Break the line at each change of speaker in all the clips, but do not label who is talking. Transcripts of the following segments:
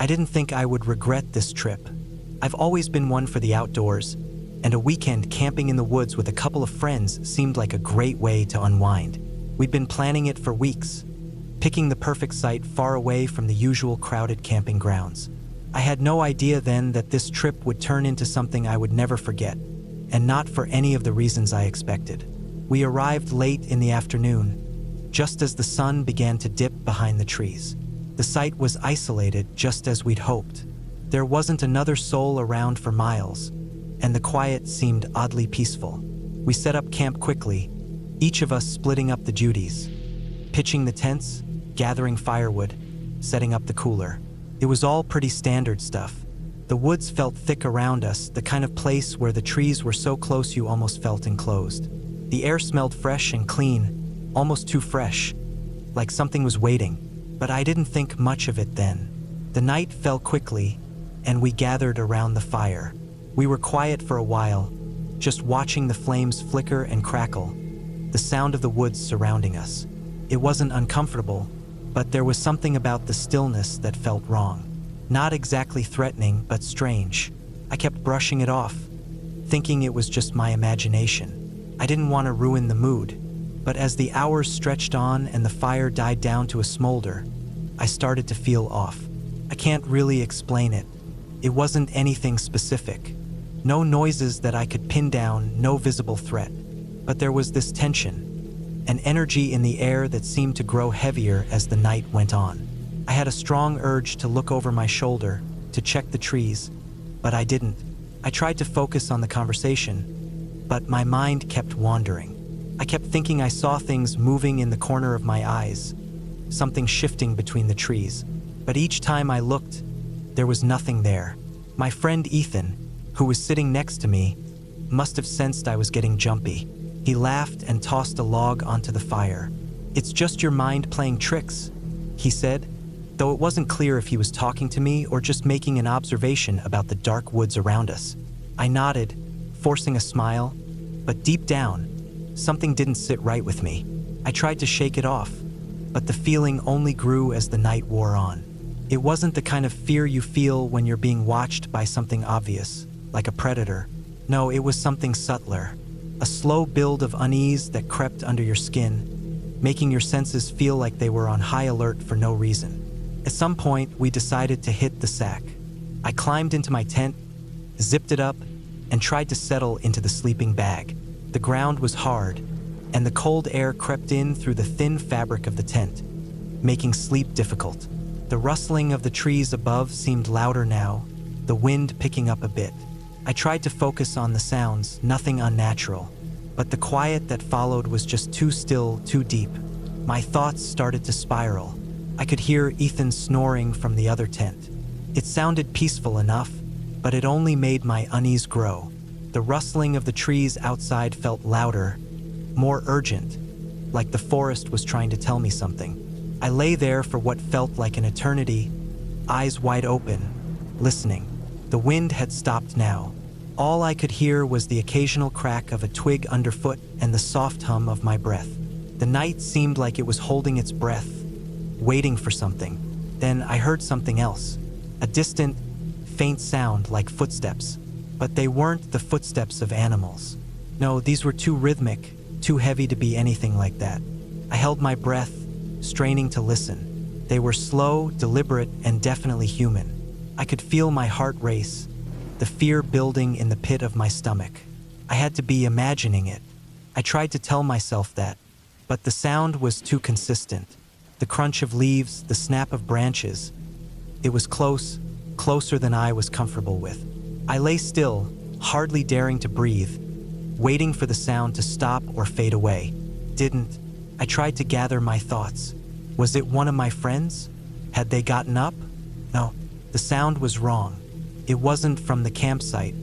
I didn't think I would regret this trip. I've always been one for the outdoors, and a weekend camping in the woods with a couple of friends seemed like a great way to unwind. We'd been planning it for weeks, picking the perfect site far away from the usual crowded camping grounds. I had no idea then that this trip would turn into something I would never forget, and not for any of the reasons I expected. We arrived late in the afternoon, just as the sun began to dip behind the trees. The site was isolated just as we'd hoped. There wasn't another soul around for miles, and the quiet seemed oddly peaceful. We set up camp quickly, each of us splitting up the duties, pitching the tents, gathering firewood, setting up the cooler. It was all pretty standard stuff. The woods felt thick around us, the kind of place where the trees were so close you almost felt enclosed. The air smelled fresh and clean, almost too fresh, like something was waiting, but I didn't think much of it then. The night fell quickly, and we gathered around the fire. We were quiet for a while, just watching the flames flicker and crackle, the sound of the woods surrounding us. It wasn't uncomfortable, but there was something about the stillness that felt wrong. Not exactly threatening, but strange. I kept brushing it off, thinking it was just my imagination. I didn't want to ruin the mood, but as the hours stretched on and the fire died down to a smolder, I started to feel off. I can't really explain it. It wasn't anything specific. No noises that I could pin down, no visible threat. But there was this tension, an energy in the air that seemed to grow heavier as the night went on. I had a strong urge to look over my shoulder, to check the trees, but I didn't. I tried to focus on the conversation, but my mind kept wandering. I kept thinking I saw things moving in the corner of my eyes, something shifting between the trees. But each time I looked, there was nothing there. My friend Ethan, who was sitting next to me, must have sensed I was getting jumpy. He laughed and tossed a log onto the fire. "It's just your mind playing tricks," he said, though it wasn't clear if he was talking to me or just making an observation about the dark woods around us. I nodded, forcing a smile, but deep down, something didn't sit right with me. I tried to shake it off, but the feeling only grew as the night wore on. It wasn't the kind of fear you feel when you're being watched by something obvious, like a predator. No, it was something subtler, a slow build of unease that crept under your skin, making your senses feel like they were on high alert for no reason. At some point, we decided to hit the sack. I climbed into my tent, zipped it up, and tried to settle into the sleeping bag. The ground was hard, and the cold air crept in through the thin fabric of the tent, making sleep difficult. The rustling of the trees above seemed louder now, the wind picking up a bit. I tried to focus on the sounds, nothing unnatural, but the quiet that followed was just too still, too deep. My thoughts started to spiral. I could hear Ethan snoring from the other tent. It sounded peaceful enough, but it only made my unease grow. The rustling of the trees outside felt louder, more urgent, like the forest was trying to tell me something. I lay there for what felt like an eternity, eyes wide open, listening. The wind had stopped now. All I could hear was the occasional crack of a twig underfoot and the soft hum of my breath. The night seemed like it was holding its breath, waiting for something. Then I heard something else, a distant, faint sound like footsteps, but they weren't the footsteps of animals. No, these were too rhythmic, too heavy to be anything like that. I held my breath, straining to listen. They were slow, deliberate, and definitely human. I could feel my heart race, the fear building in the pit of my stomach. I had to be imagining it. I tried to tell myself that, but the sound was too consistent. The crunch of leaves, the snap of branches. It was close, closer than I was comfortable with. I lay still, hardly daring to breathe, waiting for the sound to stop or fade away. Didn't. I tried to gather my thoughts. Was it one of my friends? Had they gotten up? No, the sound was wrong. It wasn't from the campsite.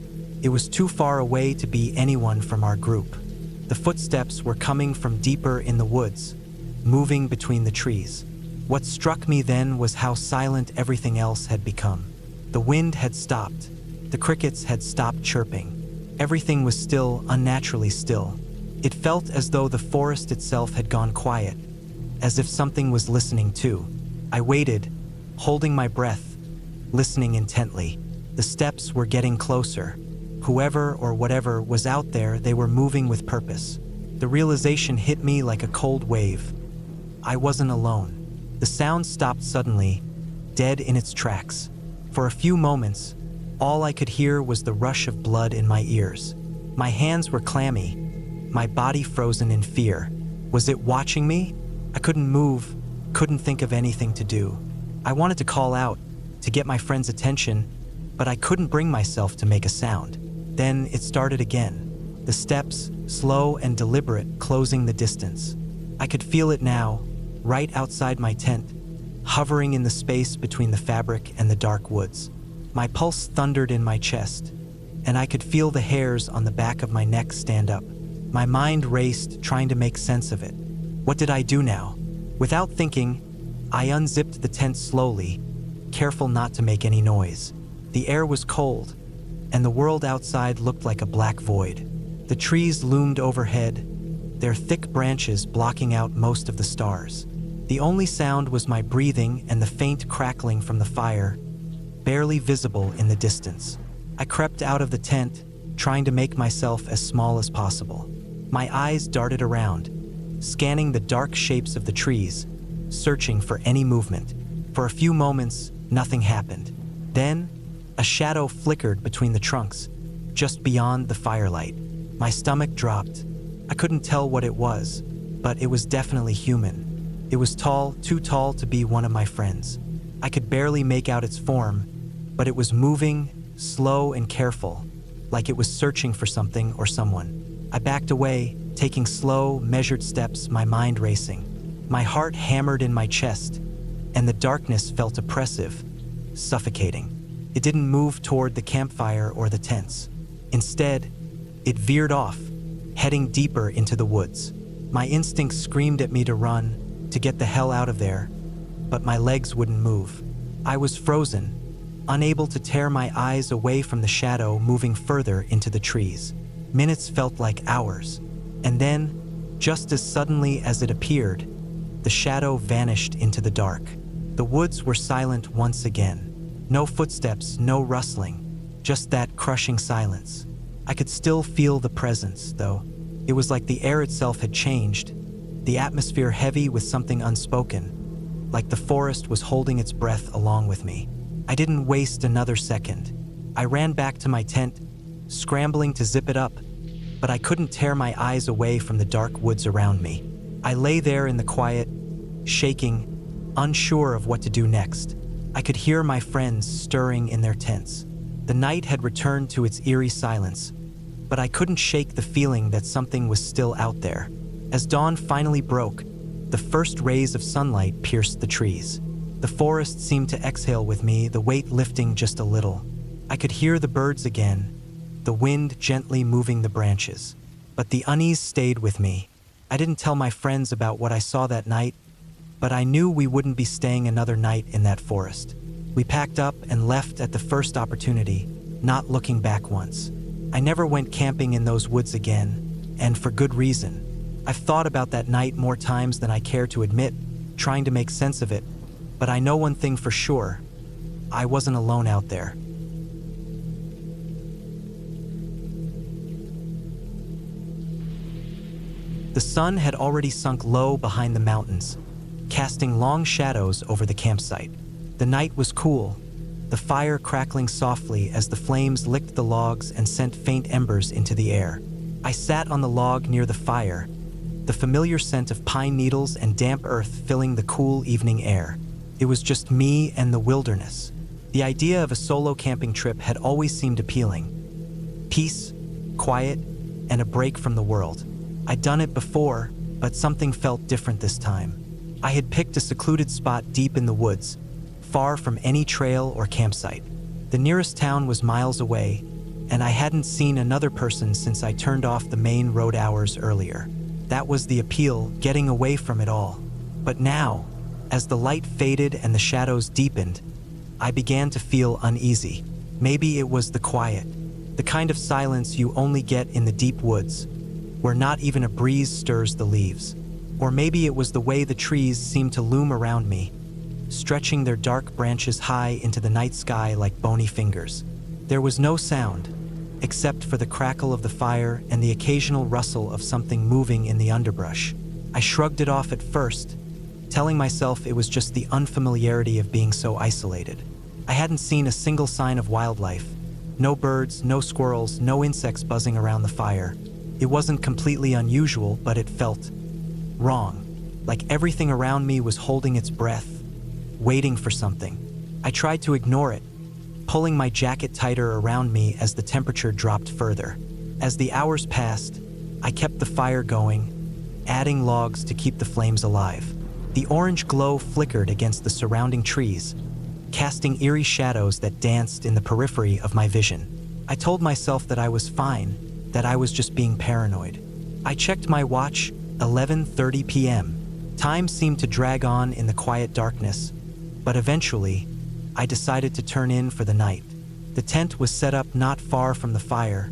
It was too far away to be anyone from our group. The footsteps were coming from deeper in the woods, moving between the trees. What struck me then was how silent everything else had become. The wind had stopped. The crickets had stopped chirping. Everything was still, unnaturally still. It felt as though the forest itself had gone quiet, as if something was listening too. I waited, holding my breath, listening intently. The steps were getting closer. Whoever or whatever was out there, they were moving with purpose. The realization hit me like a cold wave. I wasn't alone. The sound stopped suddenly, dead in its tracks. For a few moments, all I could hear was the rush of blood in my ears. My hands were clammy, my body frozen in fear. Was it watching me? I couldn't move, couldn't think of anything to do. I wanted to call out, to get my friend's attention, but I couldn't bring myself to make a sound. Then it started again. The steps, slow and deliberate, closing the distance. I could feel it now, right outside my tent, hovering in the space between the fabric and the dark woods. My pulse thundered in my chest, and I could feel the hairs on the back of my neck stand up. My mind raced, trying to make sense of it. What did I do now? Without thinking, I unzipped the tent slowly, careful not to make any noise. The air was cold, and the world outside looked like a black void. The trees loomed overhead, their thick branches blocking out most of the stars. The only sound was my breathing and the faint crackling from the fire, barely visible in the distance. I crept out of the tent, trying to make myself as small as possible. My eyes darted around, scanning the dark shapes of the trees, searching for any movement. For a few moments, nothing happened. Then, a shadow flickered between the trunks, just beyond the firelight. My stomach dropped. I couldn't tell what it was, but it was definitely human. It was tall, too tall to be one of my friends. I could barely make out its form, but it was moving, slow and careful, like it was searching for something or someone. I backed away, taking slow, measured steps, my mind racing. My heart hammered in my chest, and the darkness felt oppressive, suffocating. It didn't move toward the campfire or the tents. Instead, it veered off, heading deeper into the woods. My instincts screamed at me to run, to get the hell out of there, but my legs wouldn't move. I was frozen, unable to tear my eyes away from the shadow moving further into the trees. Minutes felt like hours, and then, just as suddenly as it appeared, the shadow vanished into the dark. The woods were silent once again. No footsteps, no rustling, just that crushing silence. I could still feel the presence, though. It was like the air itself had changed, the atmosphere heavy with something unspoken, like the forest was holding its breath along with me. I didn't waste another second. I ran back to my tent, scrambling to zip it up, but I couldn't tear my eyes away from the dark woods around me. I lay there in the quiet, shaking, unsure of what to do next. I could hear my friends stirring in their tents. The night had returned to its eerie silence, but I couldn't shake the feeling that something was still out there. As dawn finally broke, the first rays of sunlight pierced the trees. The forest seemed to exhale with me, the weight lifting just a little. I could hear the birds again, the wind gently moving the branches. But the unease stayed with me. I didn't tell my friends about what I saw that night, but I knew we wouldn't be staying another night in that forest. We packed up and left at the first opportunity, not looking back once. I never went camping in those woods again, and for good reason. I've thought about that night more times than I care to admit, trying to make sense of it, but I know one thing for sure: I wasn't alone out there. The sun had already sunk low behind the mountains, casting long shadows over the campsite. The night was cool, the fire crackling softly as the flames licked the logs and sent faint embers into the air. I sat on the log near the fire, the familiar scent of pine needles and damp earth filling the cool evening air. It was just me and the wilderness. The idea of a solo camping trip had always seemed appealing. Peace, quiet, and a break from the world. I'd done it before, but something felt different this time. I had picked a secluded spot deep in the woods, far from any trail or campsite. The nearest town was miles away, and I hadn't seen another person since I turned off the main road hours earlier. That was the appeal, getting away from it all. But now, as the light faded and the shadows deepened, I began to feel uneasy. Maybe it was the quiet, the kind of silence you only get in the deep woods, where not even a breeze stirs the leaves. Or maybe it was the way the trees seemed to loom around me, stretching their dark branches high into the night sky like bony fingers. There was no sound, except for the crackle of the fire and the occasional rustle of something moving in the underbrush. I shrugged it off at first, telling myself it was just the unfamiliarity of being so isolated. I hadn't seen a single sign of wildlife. No birds, no squirrels, no insects buzzing around the fire. It wasn't completely unusual, but it felt wrong. Like everything around me was holding its breath, waiting for something. I tried to ignore it, pulling my jacket tighter around me as the temperature dropped further. As the hours passed, I kept the fire going, adding logs to keep the flames alive. The orange glow flickered against the surrounding trees, casting eerie shadows that danced in the periphery of my vision. I told myself that I was fine, that I was just being paranoid. I checked my watch, 11:30 p.m. Time seemed to drag on in the quiet darkness, but eventually, I decided to turn in for the night. The tent was set up not far from the fire,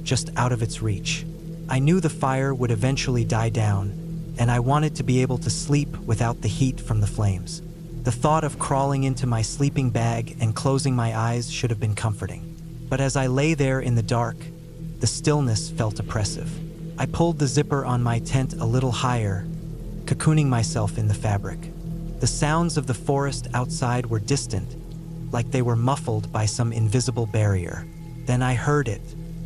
just out of its reach. I knew the fire would eventually die down, and I wanted to be able to sleep without the heat from the flames. The thought of crawling into my sleeping bag and closing my eyes should have been comforting. But as I lay there in the dark, the stillness felt oppressive. I pulled the zipper on my tent a little higher, cocooning myself in the fabric. The sounds of the forest outside were distant, like they were muffled by some invisible barrier. Then I heard it,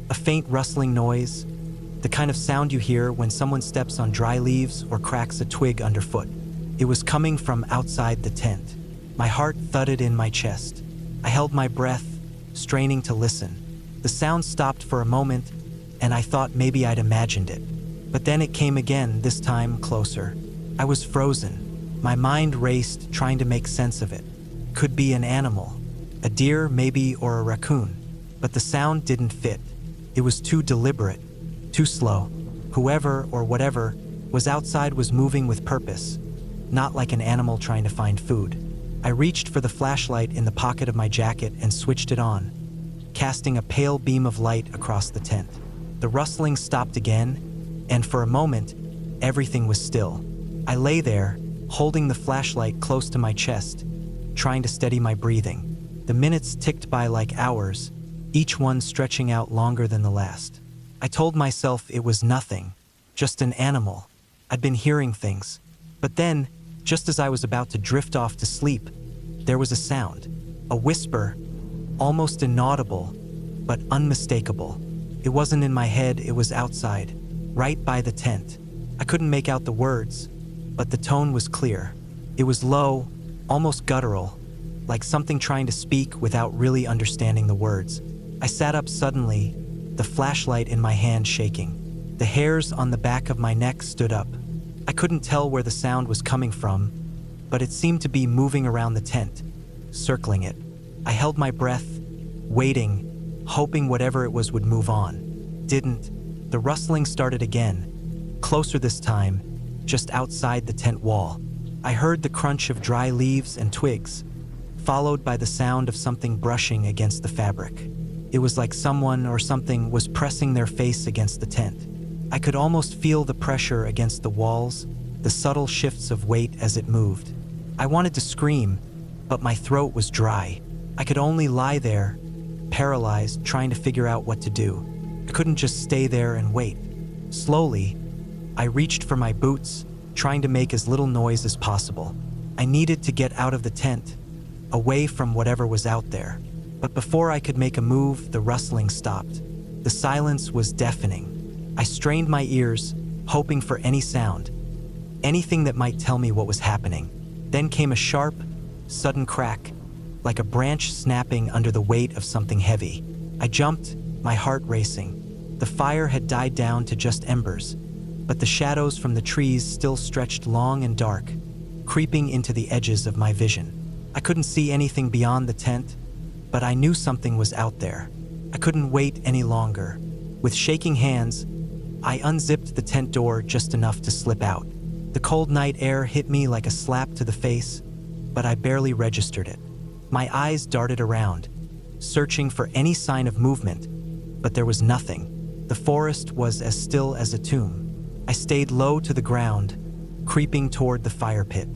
a faint rustling noise, the kind of sound you hear when someone steps on dry leaves or cracks a twig underfoot. It was coming from outside the tent. My heart thudded in my chest. I held my breath, straining to listen. The sound stopped for a moment, and I thought maybe I'd imagined it. But then it came again, this time closer. I was frozen. My mind raced, trying to make sense of it. Could be an animal, a deer maybe, or a raccoon. But the sound didn't fit. It was too deliberate, too slow. Whoever or whatever was outside was moving with purpose, not like an animal trying to find food. I reached for the flashlight in the pocket of my jacket and switched it on, casting a pale beam of light across the tent. The rustling stopped again, and for a moment, everything was still. I lay there, holding the flashlight close to my chest, trying to steady my breathing. The minutes ticked by like hours, each one stretching out longer than the last. I told myself it was nothing, just an animal. I'd been hearing things. But then, just as I was about to drift off to sleep, there was a sound, a whisper, almost inaudible, but unmistakable. It wasn't in my head, it was outside, right by the tent. I couldn't make out the words, but the tone was clear. It was low, almost guttural, like something trying to speak without really understanding the words. I sat up suddenly, the flashlight in my hand shaking. The hairs on the back of my neck stood up. I couldn't tell where the sound was coming from, but it seemed to be moving around the tent, circling it. I held my breath, waiting, hoping whatever it was would move on. Didn't. The rustling started again, closer this time, just outside the tent wall. I heard the crunch of dry leaves and twigs, followed by the sound of something brushing against the fabric. It was like someone or something was pressing their face against the tent. I could almost feel the pressure against the walls, the subtle shifts of weight as it moved. I wanted to scream, but my throat was dry. I could only lie there, paralyzed, trying to figure out what to do. I couldn't just stay there and wait. Slowly, I reached for my boots, trying to make as little noise as possible. I needed to get out of the tent, away from whatever was out there. But before I could make a move, the rustling stopped. The silence was deafening. I strained my ears, hoping for any sound, anything that might tell me what was happening. Then came a sharp, sudden crack, like a branch snapping under the weight of something heavy. I jumped, my heart racing. The fire had died down to just embers, but the shadows from the trees still stretched long and dark, creeping into the edges of my vision. I couldn't see anything beyond the tent, but I knew something was out there. I couldn't wait any longer. With shaking hands, I unzipped the tent door just enough to slip out. The cold night air hit me like a slap to the face, but I barely registered it. My eyes darted around, searching for any sign of movement, but there was nothing. The forest was as still as a tomb. I stayed low to the ground, creeping toward the fire pit.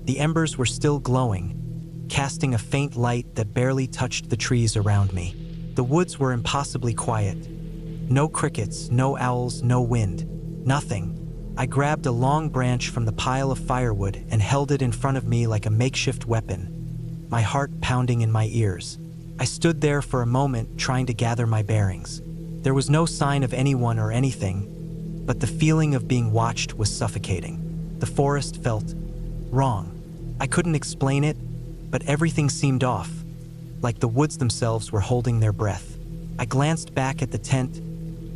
The embers were still glowing, casting a faint light that barely touched the trees around me. The woods were impossibly quiet. No crickets, no owls, no wind. Nothing. I grabbed a long branch from the pile of firewood and held it in front of me like a makeshift weapon, my heart pounding in my ears. I stood there for a moment, trying to gather my bearings. There was no sign of anyone or anything, but the feeling of being watched was suffocating. The forest felt wrong. I couldn't explain it, but everything seemed off, like the woods themselves were holding their breath. I glanced back at the tent,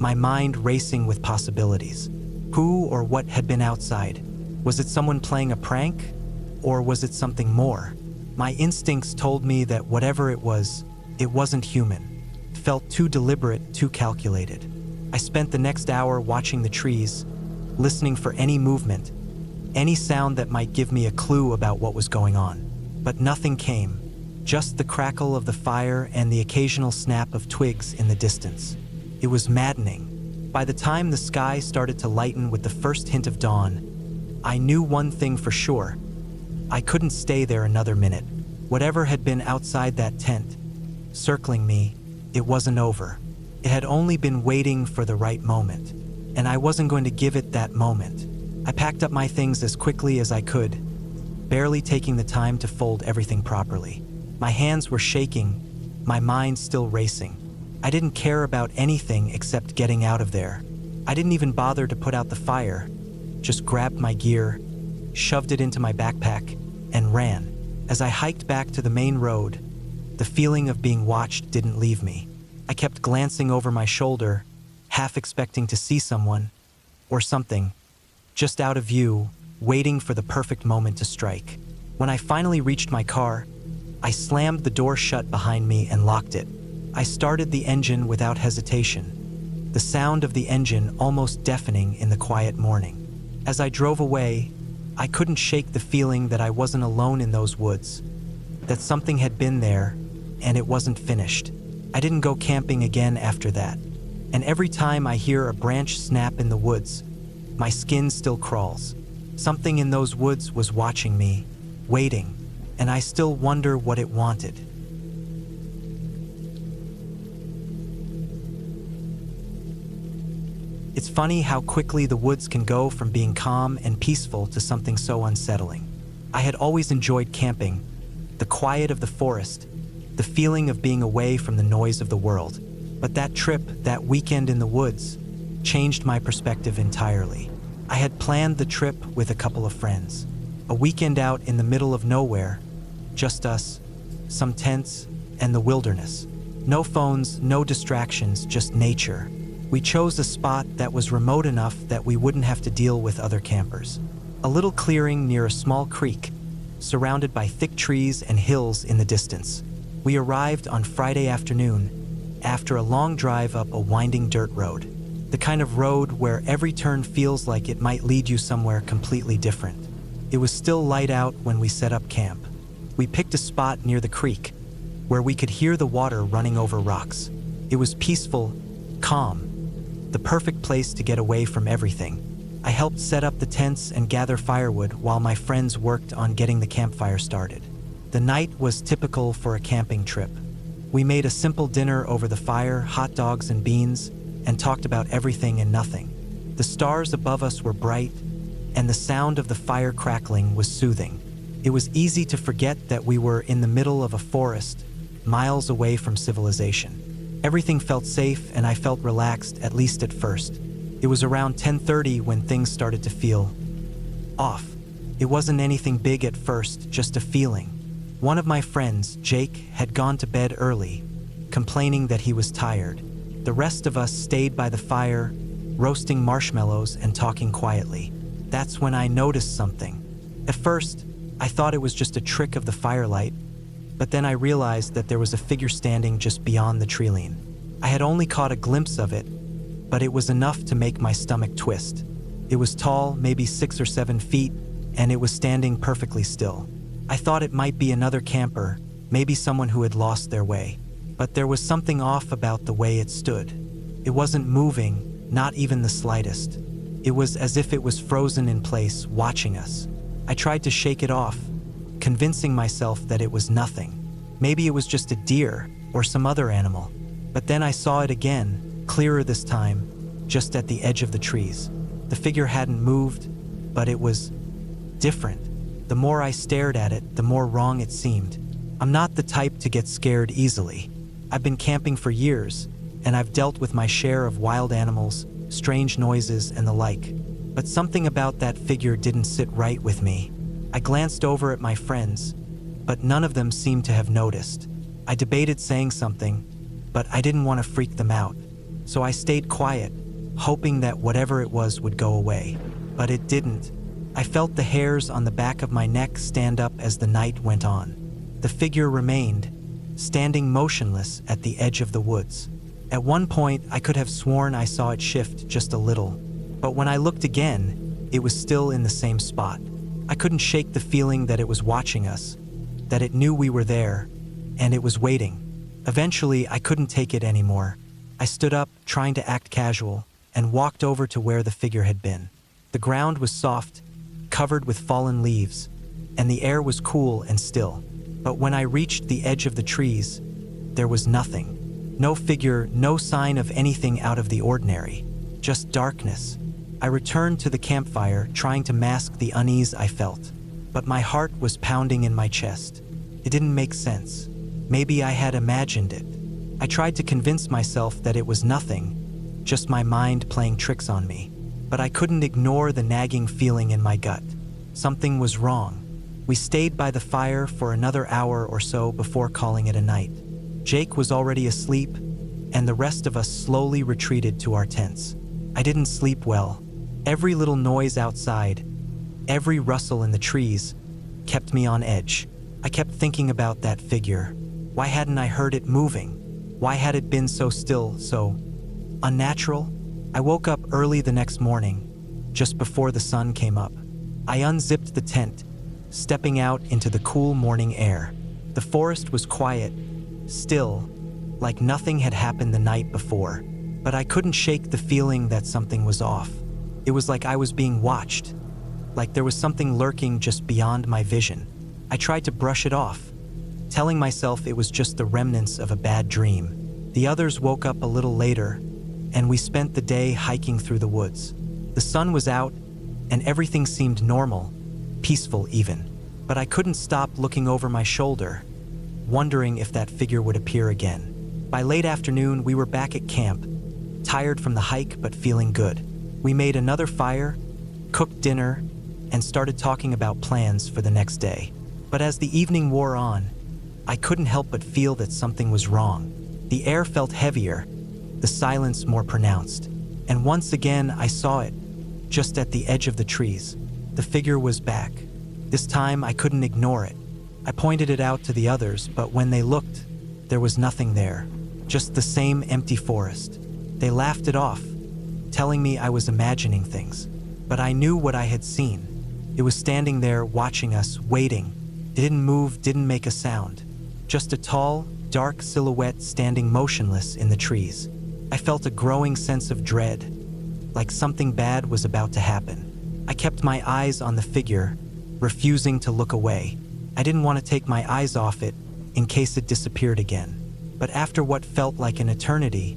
my mind racing with possibilities. Who or what had been outside? Was it someone playing a prank? Or was it something more? My instincts told me that whatever it wasn't human. It felt too deliberate, too calculated. I spent the next hour watching the trees, listening for any movement, any sound that might give me a clue about what was going on. But nothing came, just the crackle of the fire and the occasional snap of twigs in the distance. It was maddening. By the time the sky started to lighten with the first hint of dawn, I knew one thing for sure. I couldn't stay there another minute. Whatever had been outside that tent, circling me, it wasn't over. It had only been waiting for the right moment, and I wasn't going to give it that moment. I packed up my things as quickly as I could, barely taking the time to fold everything properly. My hands were shaking, my mind still racing. I didn't care about anything except getting out of there. I didn't even bother to put out the fire, just grabbed my gear, shoved it into my backpack, and ran. As I hiked back to the main road, the feeling of being watched didn't leave me. I kept glancing over my shoulder, half expecting to see someone, or something, just out of view, waiting for the perfect moment to strike. When I finally reached my car, I slammed the door shut behind me and locked it. I started the engine without hesitation, the sound of the engine almost deafening in the quiet morning. As I drove away, I couldn't shake the feeling that I wasn't alone in those woods, that something had been there, and it wasn't finished. I didn't go camping again after that, and every time I hear a branch snap in the woods, my skin still crawls. Something in those woods was watching me, waiting, and I still wonder what it wanted. It's funny how quickly the woods can go from being calm and peaceful to something so unsettling. I had always enjoyed camping, the quiet of the forest, the feeling of being away from the noise of the world. But that trip, that weekend in the woods, changed my perspective entirely. I had planned the trip with a couple of friends. A weekend out in the middle of nowhere, just us, some tents, and the wilderness. No phones, no distractions, just nature. We chose a spot that was remote enough that we wouldn't have to deal with other campers. A little clearing near a small creek, surrounded by thick trees and hills in the distance. We arrived on Friday afternoon, after a long drive up a winding dirt road. The kind of road where every turn feels like it might lead you somewhere completely different. It was still light out when we set up camp. We picked a spot near the creek, where we could hear the water running over rocks. It was peaceful, calm, the perfect place to get away from everything. I helped set up the tents and gather firewood while my friends worked on getting the campfire started. The night was typical for a camping trip. We made a simple dinner over the fire, hot dogs and beans, and talked about everything and nothing. The stars above us were bright, and the sound of the fire crackling was soothing. It was easy to forget that we were in the middle of a forest, miles away from civilization. Everything felt safe, and I felt relaxed, at least at first. It was around 10:30 when things started to feel off. It wasn't anything big at first, just a feeling. One of my friends, Jake, had gone to bed early, complaining that he was tired. The rest of us stayed by the fire, roasting marshmallows and talking quietly. That's when I noticed something. At first, I thought it was just a trick of the firelight, but then I realized that there was a figure standing just beyond the tree-line. I had only caught a glimpse of it, but it was enough to make my stomach twist. It was tall, maybe 6 or 7 feet, and it was standing perfectly still. I thought it might be another camper, maybe someone who had lost their way. But there was something off about the way it stood. It wasn't moving, not even the slightest. It was as if it was frozen in place, watching us. I tried to shake it off, convincing myself that it was nothing. Maybe it was just a deer or some other animal. But then I saw it again, clearer this time, just at the edge of the trees. The figure hadn't moved, but it was different. The more I stared at it, the more wrong it seemed. I'm not the type to get scared easily. I've been camping for years, and I've dealt with my share of wild animals, strange noises, and the like. But something about that figure didn't sit right with me. I glanced over at my friends, but none of them seemed to have noticed. I debated saying something, but I didn't want to freak them out. So I stayed quiet, hoping that whatever it was would go away. But it didn't. I felt the hairs on the back of my neck stand up as the night went on. The figure remained, standing motionless at the edge of the woods. At one point, I could have sworn I saw it shift just a little. But when I looked again, it was still in the same spot. I couldn't shake the feeling that it was watching us, that it knew we were there, and it was waiting. Eventually, I couldn't take it anymore. I stood up, trying to act casual, and walked over to where the figure had been. The ground was soft, covered with fallen leaves, and the air was cool and still. But when I reached the edge of the trees, there was nothing. No figure, no sign of anything out of the ordinary, just darkness. I returned to the campfire, trying to mask the unease I felt. But my heart was pounding in my chest. It didn't make sense. Maybe I had imagined it. I tried to convince myself that it was nothing, just my mind playing tricks on me. But I couldn't ignore the nagging feeling in my gut. Something was wrong. We stayed by the fire for another hour or so before calling it a night. Jake was already asleep, and the rest of us slowly retreated to our tents. I didn't sleep well. Every little noise outside, every rustle in the trees, kept me on edge. I kept thinking about that figure. Why hadn't I heard it moving? Why had it been so still, so unnatural? I woke up early the next morning, just before the sun came up. I unzipped the tent, stepping out into the cool morning air. The forest was quiet, still, like nothing had happened the night before. But I couldn't shake the feeling that something was off. It was like I was being watched, like there was something lurking just beyond my vision. I tried to brush it off, telling myself it was just the remnants of a bad dream. The others woke up a little later, and we spent the day hiking through the woods. The sun was out, and everything seemed normal, peaceful even. But I couldn't stop looking over my shoulder, wondering if that figure would appear again. By late afternoon, we were back at camp, tired from the hike but feeling good. We made another fire, cooked dinner, and started talking about plans for the next day. But as the evening wore on, I couldn't help but feel that something was wrong. The air felt heavier, the silence more pronounced. And once again, I saw it, just at the edge of the trees. The figure was back. This time, I couldn't ignore it. I pointed it out to the others, but when they looked, there was nothing there. Just the same empty forest. They laughed it off, telling me I was imagining things. But I knew what I had seen. It was standing there watching us, waiting. It didn't move, didn't make a sound. Just a tall, dark silhouette standing motionless in the trees. I felt a growing sense of dread, like something bad was about to happen. I kept my eyes on the figure, refusing to look away. I didn't want to take my eyes off it in case it disappeared again. But after what felt like an eternity,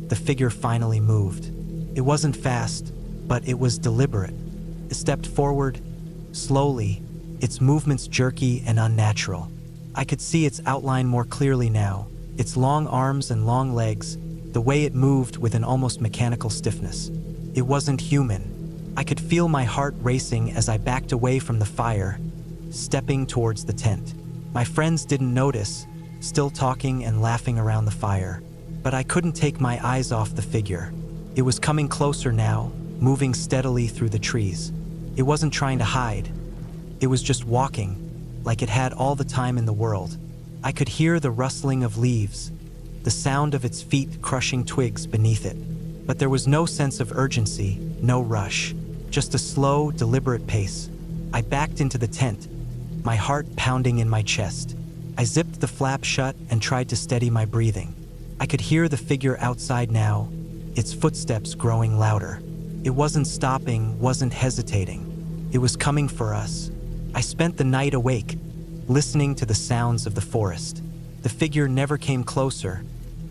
the figure finally moved. It wasn't fast, but it was deliberate. It stepped forward, slowly, its movements jerky and unnatural. I could see its outline more clearly now, its long arms and long legs, the way it moved with an almost mechanical stiffness. It wasn't human. I could feel my heart racing as I backed away from the fire, stepping towards the tent. My friends didn't notice, still talking and laughing around the fire. But I couldn't take my eyes off the figure. It was coming closer now, moving steadily through the trees. It wasn't trying to hide. It was just walking, like it had all the time in the world. I could hear the rustling of leaves, the sound of its feet crushing twigs beneath it. But there was no sense of urgency, no rush, just a slow, deliberate pace. I backed into the tent, my heart pounding in my chest. I zipped the flap shut and tried to steady my breathing. I could hear the figure outside now, its footsteps growing louder. It wasn't stopping, wasn't hesitating. It was coming for us. I spent the night awake, listening to the sounds of the forest. The figure never came closer,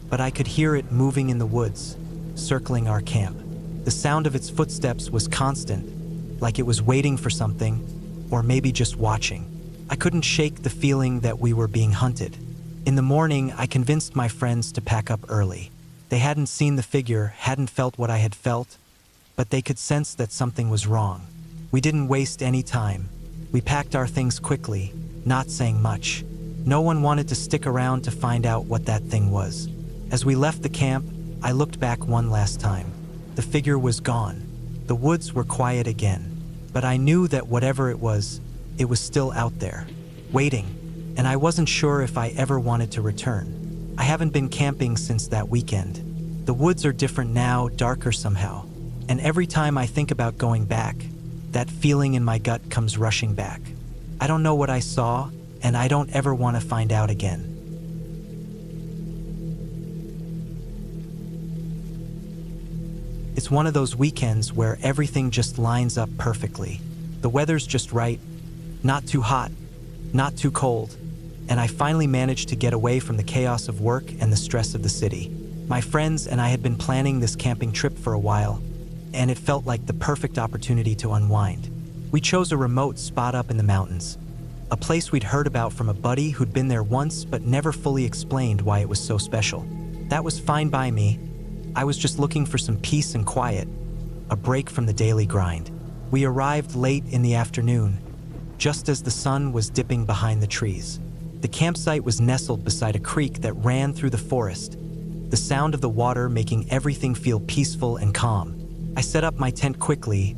but I could hear it moving in the woods, circling our camp. The sound of its footsteps was constant, like it was waiting for something, or maybe just watching. I couldn't shake the feeling that we were being hunted. In the morning, I convinced my friends to pack up early. They hadn't seen the figure, hadn't felt what I had felt, but they could sense that something was wrong. We didn't waste any time. We packed our things quickly, not saying much. No one wanted to stick around to find out what that thing was. As we left the camp, I looked back one last time. The figure was gone. The woods were quiet again, but I knew that whatever it was still out there, waiting, and I wasn't sure if I ever wanted to return. I haven't been camping since that weekend. The woods are different now, darker somehow, and every time I think about going back, that feeling in my gut comes rushing back. I don't know what I saw, and I don't ever want to find out again. It's one of those weekends where everything just lines up perfectly. The weather's just right, not too hot, not too cold, and I finally managed to get away from the chaos of work and the stress of the city. My friends and I had been planning this camping trip for a while, and it felt like the perfect opportunity to unwind. We chose a remote spot up in the mountains, a place we'd heard about from a buddy who'd been there once but never fully explained why it was so special. That was fine by me. I was just looking for some peace and quiet, a break from the daily grind. We arrived late in the afternoon, just as the sun was dipping behind the trees. The campsite was nestled beside a creek that ran through the forest, the sound of the water making everything feel peaceful and calm. I set up my tent quickly,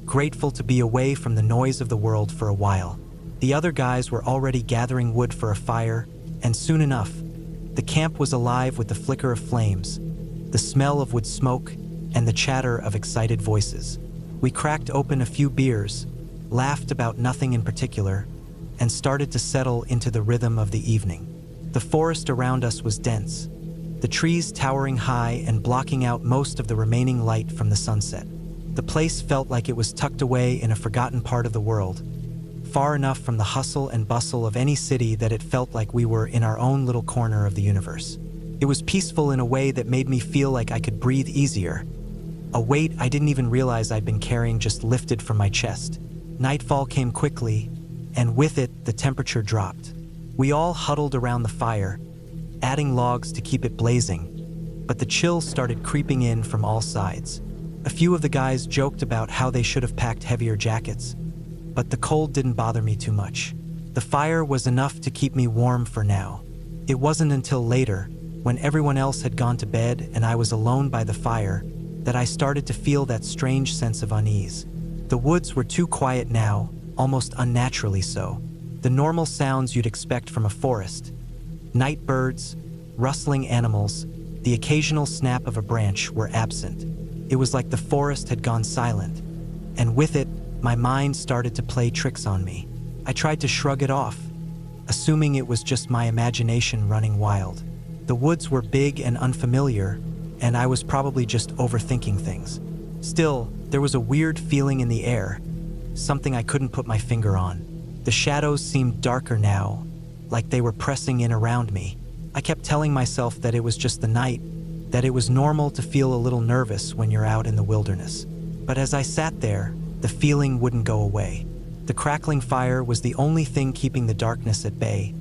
grateful to be away from the noise of the world for a while. The other guys were already gathering wood for a fire, and soon enough, the camp was alive with the flicker of flames, the smell of wood smoke, and the chatter of excited voices. We cracked open a few beers, laughed about nothing in particular, and started to settle into the rhythm of the evening. The forest around us was dense, the trees towering high and blocking out most of the remaining light from the sunset. The place felt like it was tucked away in a forgotten part of the world, far enough from the hustle and bustle of any city that it felt like we were in our own little corner of the universe. It was peaceful in a way that made me feel like I could breathe easier. A weight I didn't even realize I'd been carrying just lifted from my chest. Nightfall came quickly, and with it, the temperature dropped. We all huddled around the fire, adding logs to keep it blazing, but the chill started creeping in from all sides. A few of the guys joked about how they should have packed heavier jackets, but the cold didn't bother me too much. The fire was enough to keep me warm for now. It wasn't until later, when everyone else had gone to bed and I was alone by the fire, that I started to feel that strange sense of unease. The woods were too quiet now, almost unnaturally so. The normal sounds you'd expect from a forest, night birds, rustling animals, the occasional snap of a branch, were absent. It was like the forest had gone silent, and with it, my mind started to play tricks on me. I tried to shrug it off, assuming it was just my imagination running wild. The woods were big and unfamiliar, and I was probably just overthinking things. Still, there was a weird feeling in the air, something I couldn't put my finger on. The shadows seemed darker now, like they were pressing in around me. I kept telling myself that it was just the night, that it was normal to feel a little nervous when you're out in the wilderness. But as I sat there, the feeling wouldn't go away. The crackling fire was the only thing keeping the darkness at bay,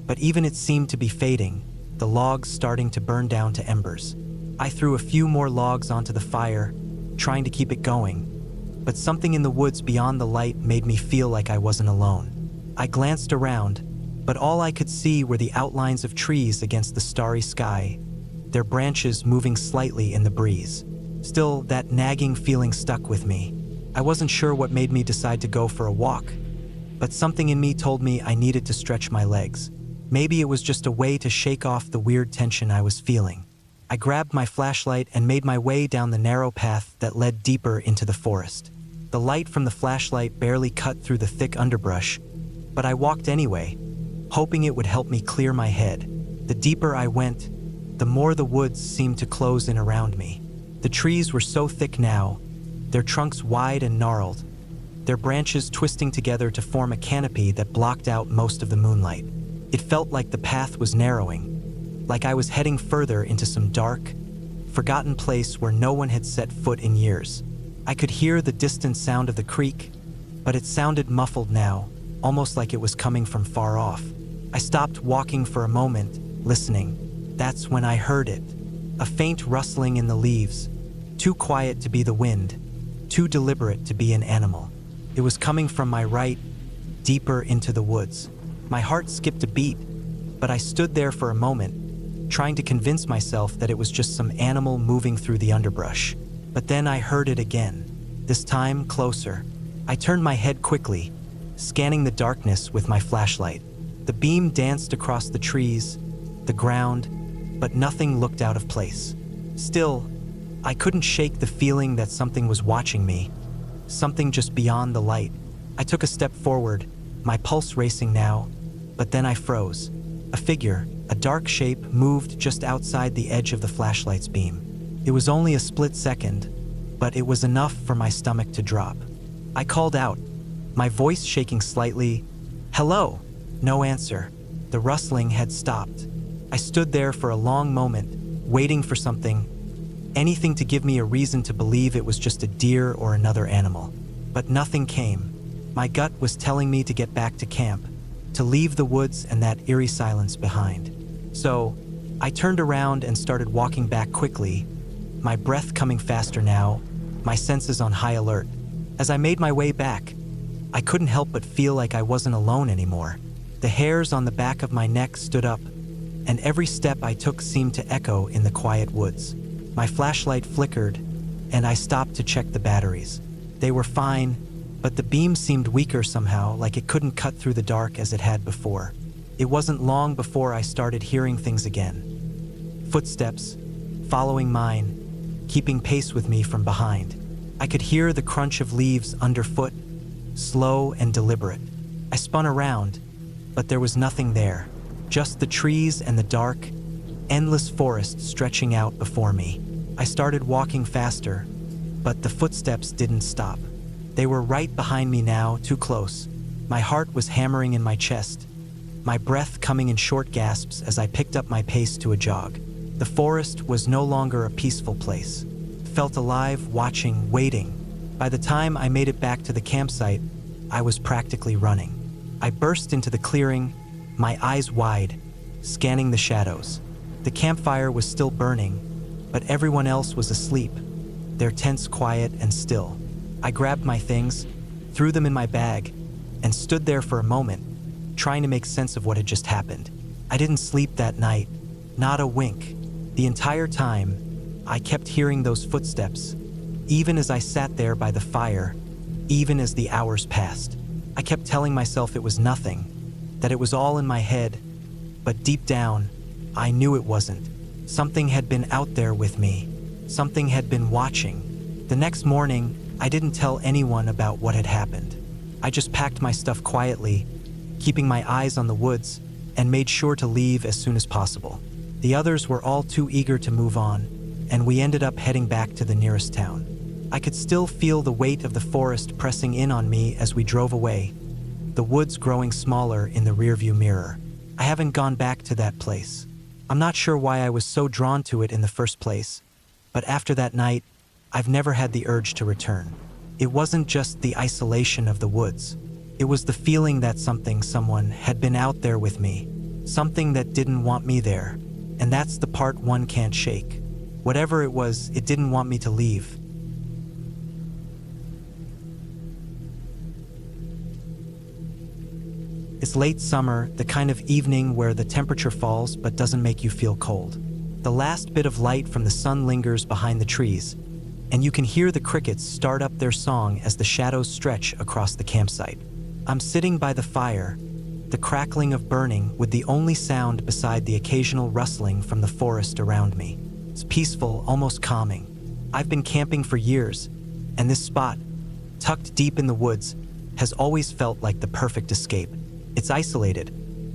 but even it seemed to be fading, the logs starting to burn down to embers. I threw a few more logs onto the fire, trying to keep it going, but something in the woods beyond the light made me feel like I wasn't alone. I glanced around, but all I could see were the outlines of trees against the starry sky, their branches moving slightly in the breeze. Still, that nagging feeling stuck with me. I wasn't sure what made me decide to go for a walk, but something in me told me I needed to stretch my legs. Maybe it was just a way to shake off the weird tension I was feeling. I grabbed my flashlight and made my way down the narrow path that led deeper into the forest. The light from the flashlight barely cut through the thick underbrush, but I walked anyway, hoping it would help me clear my head. The deeper I went, the more the woods seemed to close in around me. The trees were so thick now, their trunks wide and gnarled, their branches twisting together to form a canopy that blocked out most of the moonlight. It felt like the path was narrowing, like I was heading further into some dark, forgotten place where no one had set foot in years. I could hear the distant sound of the creek, but it sounded muffled now, almost like it was coming from far off. I stopped walking for a moment, listening. That's when I heard it. A faint rustling in the leaves, too quiet to be the wind, too deliberate to be an animal. It was coming from my right, deeper into the woods. My heart skipped a beat, but I stood there for a moment, trying to convince myself that it was just some animal moving through the underbrush. But then I heard it again, this time closer. I turned my head quickly, scanning the darkness with my flashlight. The beam danced across the trees, the ground, but nothing looked out of place. Still, I couldn't shake the feeling that something was watching me, something just beyond the light. I took a step forward, my pulse racing now, but then I froze. A figure, a dark shape, moved just outside the edge of the flashlight's beam. It was only a split second, but it was enough for my stomach to drop. I called out, my voice shaking slightly, "Hello!" No answer. The rustling had stopped. I stood there for a long moment, waiting for something, anything to give me a reason to believe it was just a deer or another animal. But nothing came. My gut was telling me to get back to camp, to leave the woods and that eerie silence behind. So, I turned around and started walking back quickly, my breath coming faster now, my senses on high alert. As I made my way back, I couldn't help but feel like I wasn't alone anymore. The hairs on the back of my neck stood up, and every step I took seemed to echo in the quiet woods. My flashlight flickered, and I stopped to check the batteries. They were fine, but the beam seemed weaker somehow, like it couldn't cut through the dark as it had before. It wasn't long before I started hearing things again. Footsteps, following mine, keeping pace with me from behind. I could hear the crunch of leaves underfoot, slow and deliberate. I spun around, but there was nothing there. Just the trees and the dark, endless forest stretching out before me. I started walking faster, but the footsteps didn't stop. They were right behind me now, too close. My heart was hammering in my chest, my breath coming in short gasps as I picked up my pace to a jog. The forest was no longer a peaceful place. It felt alive, watching, waiting. By the time I made it back to the campsite, I was practically running. I burst into the clearing, my eyes wide, scanning the shadows. The campfire was still burning, but everyone else was asleep, their tents quiet and still. I grabbed my things, threw them in my bag, and stood there for a moment, trying to make sense of what had just happened. I didn't sleep that night, not a wink. The entire time, I kept hearing those footsteps, even as I sat there by the fire, even as the hours passed. I kept telling myself it was nothing, that it was all in my head, but deep down, I knew it wasn't. Something had been out there with me. Something had been watching. The next morning, I didn't tell anyone about what had happened. I just packed my stuff quietly, keeping my eyes on the woods, and made sure to leave as soon as possible. The others were all too eager to move on, and we ended up heading back to the nearest town. I could still feel the weight of the forest pressing in on me as we drove away, the woods growing smaller in the rearview mirror. I haven't gone back to that place. I'm not sure why I was so drawn to it in the first place, but after that night, I've never had the urge to return. It wasn't just the isolation of the woods. It was the feeling that someone had been out there with me, something that didn't want me there, and that's the part one can't shake. Whatever it was, it didn't want me to leave. It's late summer, the kind of evening where the temperature falls but doesn't make you feel cold. The last bit of light from the sun lingers behind the trees, and you can hear the crickets start up their song as the shadows stretch across the campsite. I'm sitting by the fire, the crackling of burning with the only sound beside the occasional rustling from the forest around me. It's peaceful, almost calming. I've been camping for years, and this spot, tucked deep in the woods, has always felt like the perfect escape. It's isolated,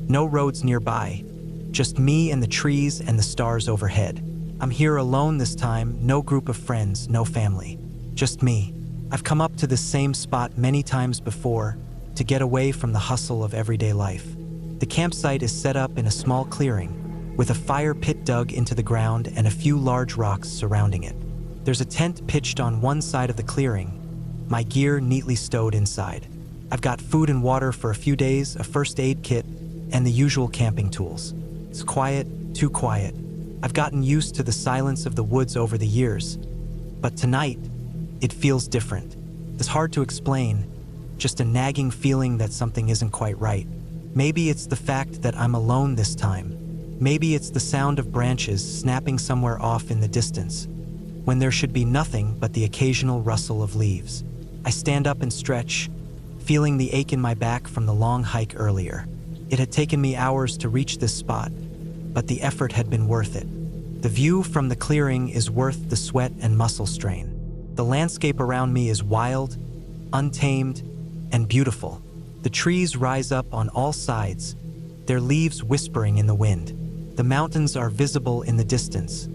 no roads nearby, just me and the trees and the stars overhead. I'm here alone this time, no group of friends, no family, just me. I've come up to this same spot many times before to get away from the hustle of everyday life. The campsite is set up in a small clearing, with a fire pit dug into the ground and a few large rocks surrounding it. There's a tent pitched on one side of the clearing, my gear neatly stowed inside. I've got food and water for a few days, a first aid kit, and the usual camping tools. It's quiet, too quiet. I've gotten used to the silence of the woods over the years, but tonight, it feels different. It's hard to explain, just a nagging feeling that something isn't quite right. Maybe it's the fact that I'm alone this time. Maybe it's the sound of branches snapping somewhere off in the distance, when there should be nothing but the occasional rustle of leaves. I stand up and stretch, feeling the ache in my back from the long hike earlier. It had taken me hours to reach this spot, but the effort had been worth it. The view from the clearing is worth the sweat and muscle strain. The landscape around me is wild, untamed, and beautiful. The trees rise up on all sides, their leaves whispering in the wind. The mountains are visible in the distance,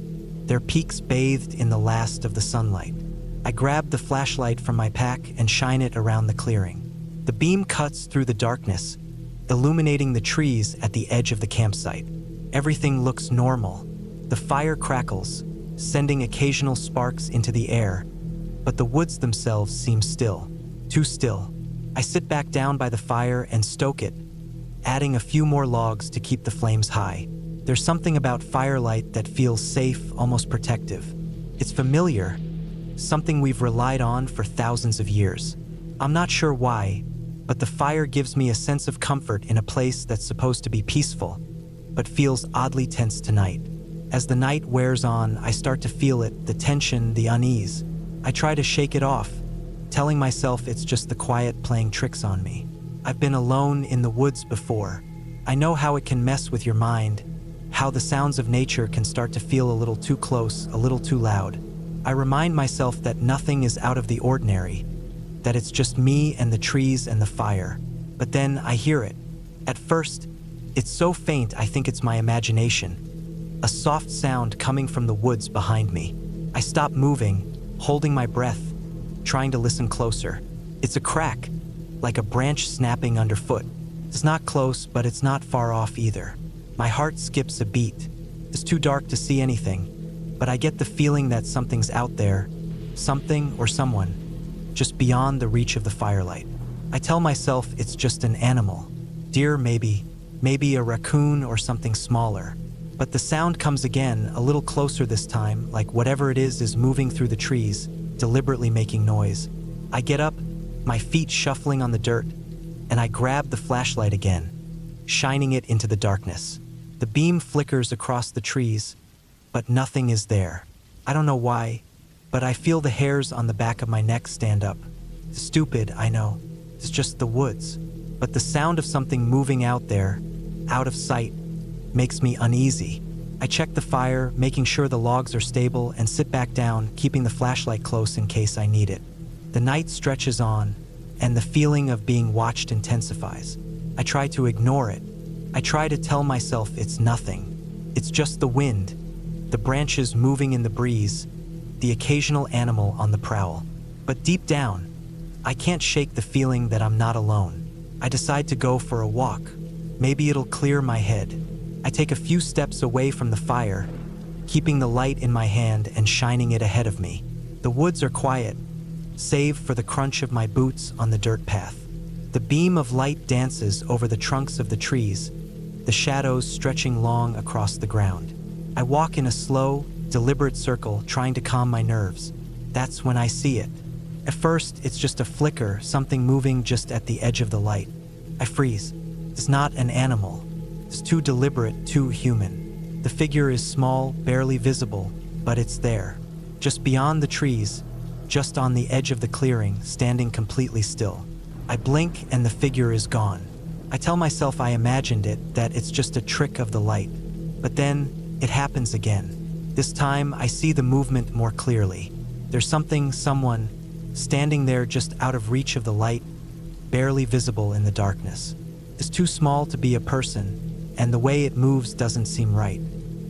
their peaks bathed in the last of the sunlight. I grab the flashlight from my pack and shine it around the clearing. The beam cuts through the darkness, illuminating the trees at the edge of the campsite. Everything looks normal. The fire crackles, sending occasional sparks into the air, but the woods themselves seem still, too still. I sit back down by the fire and stoke it, adding a few more logs to keep the flames high. There's something about firelight that feels safe, almost protective. It's familiar, something we've relied on for thousands of years. I'm not sure why, but the fire gives me a sense of comfort in a place that's supposed to be peaceful, but feels oddly tense tonight. As the night wears on, I start to feel it, the tension, the unease. I try to shake it off, telling myself it's just the quiet playing tricks on me. I've been alone in the woods before. I know how it can mess with your mind, how the sounds of nature can start to feel a little too close, a little too loud. I remind myself that nothing is out of the ordinary, that it's just me and the trees and the fire. But then I hear it. At first, it's so faint I think it's my imagination. A soft sound coming from the woods behind me. I stop moving, holding my breath, trying to listen closer. It's a crack, like a branch snapping underfoot. It's not close, but it's not far off either. My heart skips a beat. It's too dark to see anything, but I get the feeling that something's out there, something or someone, just beyond the reach of the firelight. I tell myself it's just an animal. Deer maybe a raccoon or something smaller. But the sound comes again, a little closer this time, like whatever it is moving through the trees, deliberately making noise. I get up, my feet shuffling on the dirt, and I grab the flashlight again, shining it into the darkness. The beam flickers across the trees, but nothing is there. I don't know why, but I feel the hairs on the back of my neck stand up. Stupid, I know. It's just the woods. But the sound of something moving out there, out of sight, makes me uneasy. I check the fire, making sure the logs are stable, and sit back down, keeping the flashlight close in case I need it. The night stretches on, and the feeling of being watched intensifies. I try to ignore it. I try to tell myself it's nothing. It's just the wind, the branches moving in the breeze, the occasional animal on the prowl. But deep down, I can't shake the feeling that I'm not alone. I decide to go for a walk. Maybe it'll clear my head. I take a few steps away from the fire, keeping the light in my hand and shining it ahead of me. The woods are quiet, save for the crunch of my boots on the dirt path. The beam of light dances over the trunks of the trees, the shadows stretching long across the ground. I walk in a slow, deliberate circle, trying to calm my nerves. That's when I see it. At first, it's just a flicker, something moving just at the edge of the light. I freeze. It's not an animal. It's too deliberate, too human. The figure is small, barely visible, but it's there. Just beyond the trees, just on the edge of the clearing, standing completely still. I blink and the figure is gone. I tell myself I imagined it, that it's just a trick of the light. But then, it happens again. This time, I see the movement more clearly. There's someone, standing there just out of reach of the light, barely visible in the darkness. It's too small to be a person, and the way it moves doesn't seem right.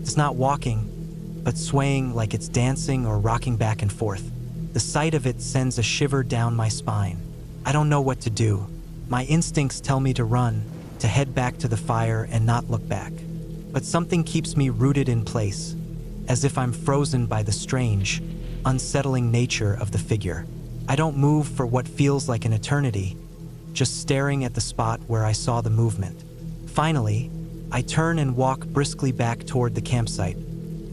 It's not walking, but swaying like it's dancing or rocking back and forth. The sight of it sends a shiver down my spine. I don't know what to do. My instincts tell me to run, to head back to the fire and not look back. But something keeps me rooted in place, as if I'm frozen by the strange, unsettling nature of the figure. I don't move for what feels like an eternity, just staring at the spot where I saw the movement. Finally, I turn and walk briskly back toward the campsite,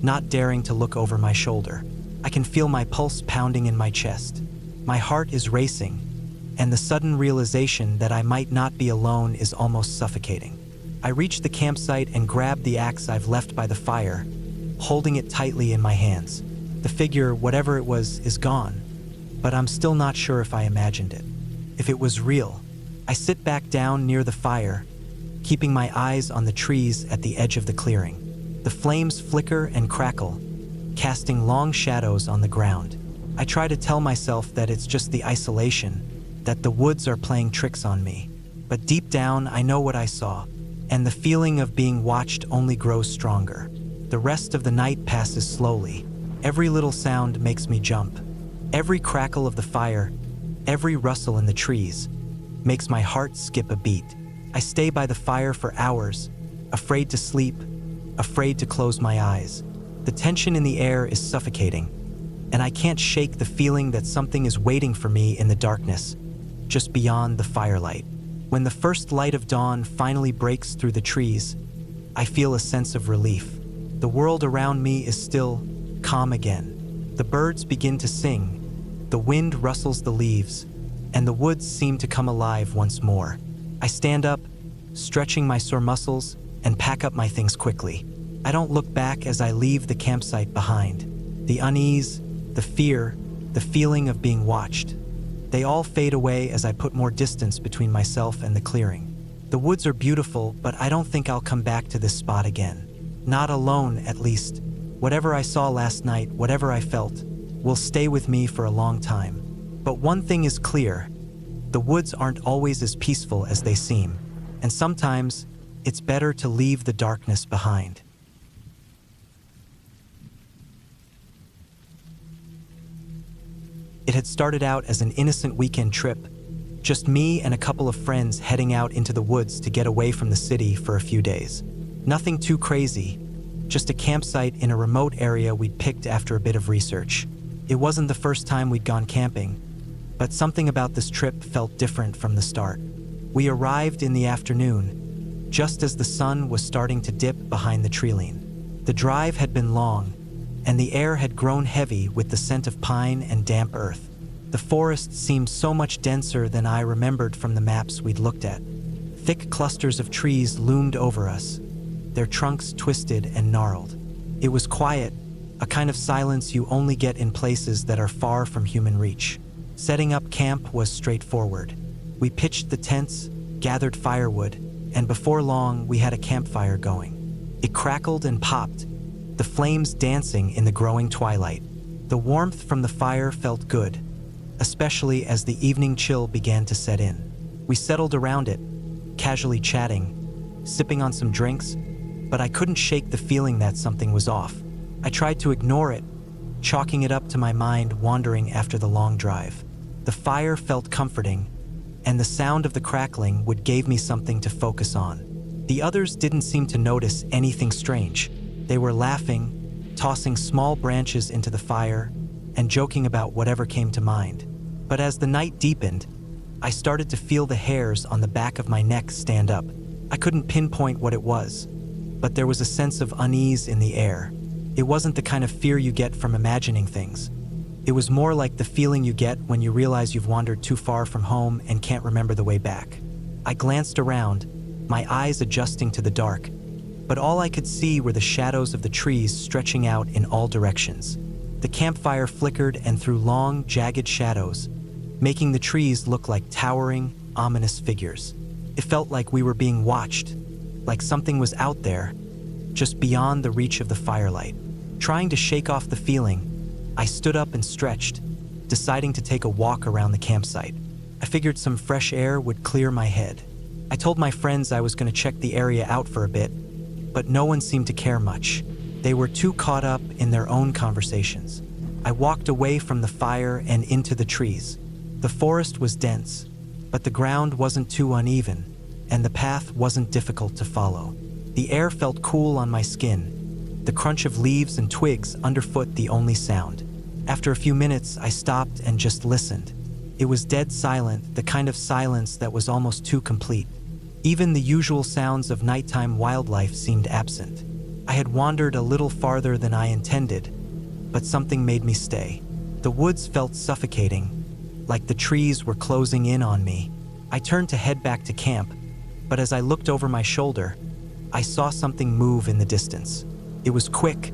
not daring to look over my shoulder. I can feel my pulse pounding in my chest. My heart is racing, and the sudden realization that I might not be alone is almost suffocating. I reach the campsite and grab the axe I've left by the fire, holding it tightly in my hands. The figure, whatever it was, is gone, but I'm still not sure if I imagined it, if it was real. I sit back down near the fire, keeping my eyes on the trees at the edge of the clearing. The flames flicker and crackle, casting long shadows on the ground. I try to tell myself that it's just the isolation, that the woods are playing tricks on me. But deep down, I know what I saw, and the feeling of being watched only grows stronger. The rest of the night passes slowly. Every little sound makes me jump. Every crackle of the fire, every rustle in the trees, makes my heart skip a beat. I stay by the fire for hours, afraid to sleep, afraid to close my eyes. The tension in the air is suffocating, and I can't shake the feeling that something is waiting for me in the darkness, just beyond the firelight. When the first light of dawn finally breaks through the trees, I feel a sense of relief. The world around me is still, calm again. The birds begin to sing, the wind rustles the leaves, and the woods seem to come alive once more. I stand up, stretching my sore muscles, and pack up my things quickly. I don't look back as I leave the campsite behind. The unease, the fear, the feeling of being watched, they all fade away as I put more distance between myself and the clearing. The woods are beautiful, but I don't think I'll come back to this spot again. Not alone, at least. Whatever I saw last night, whatever I felt, will stay with me for a long time. But one thing is clear: the woods aren't always as peaceful as they seem, and sometimes it's better to leave the darkness behind. It had started out as an innocent weekend trip, just me and a couple of friends heading out into the woods to get away from the city for a few days. Nothing too crazy, just a campsite in a remote area we'd picked after a bit of research. It wasn't the first time we'd gone camping, but something about this trip felt different from the start. We arrived in the afternoon, just as the sun was starting to dip behind the treeline. The drive had been long, and the air had grown heavy with the scent of pine and damp earth. The forest seemed so much denser than I remembered from the maps we'd looked at. Thick clusters of trees loomed over us, their trunks twisted and gnarled. It was quiet, a kind of silence you only get in places that are far from human reach. Setting up camp was straightforward. We pitched the tents, gathered firewood, and before long we had a campfire going. It crackled and popped, the flames dancing in the growing twilight. The warmth from the fire felt good, especially as the evening chill began to set in. We settled around it, casually chatting, sipping on some drinks, but I couldn't shake the feeling that something was off. I tried to ignore it, chalking it up to my mind wandering after the long drive. The fire felt comforting, and the sound of the crackling would give me something to focus on. The others didn't seem to notice anything strange. They were laughing, tossing small branches into the fire, and joking about whatever came to mind. But as the night deepened, I started to feel the hairs on the back of my neck stand up. I couldn't pinpoint what it was, but there was a sense of unease in the air. It wasn't the kind of fear you get from imagining things. It was more like the feeling you get when you realize you've wandered too far from home and can't remember the way back. I glanced around, my eyes adjusting to the dark, but all I could see were the shadows of the trees stretching out in all directions. The campfire flickered and threw long, jagged shadows, making the trees look like towering, ominous figures. It felt like we were being watched, like something was out there, just beyond the reach of the firelight. Trying to shake off the feeling, I stood up and stretched, deciding to take a walk around the campsite. I figured some fresh air would clear my head. I told my friends I was going to check the area out for a bit, but no one seemed to care much. They were too caught up in their own conversations. I walked away from the fire and into the trees. The forest was dense, but the ground wasn't too uneven, and the path wasn't difficult to follow. The air felt cool on my skin, the crunch of leaves and twigs underfoot the only sound. After a few minutes, I stopped and just listened. It was dead silent, the kind of silence that was almost too complete. Even the usual sounds of nighttime wildlife seemed absent. I had wandered a little farther than I intended, but something made me stay. The woods felt suffocating, like the trees were closing in on me. I turned to head back to camp, but as I looked over my shoulder, I saw something move in the distance. It was quick,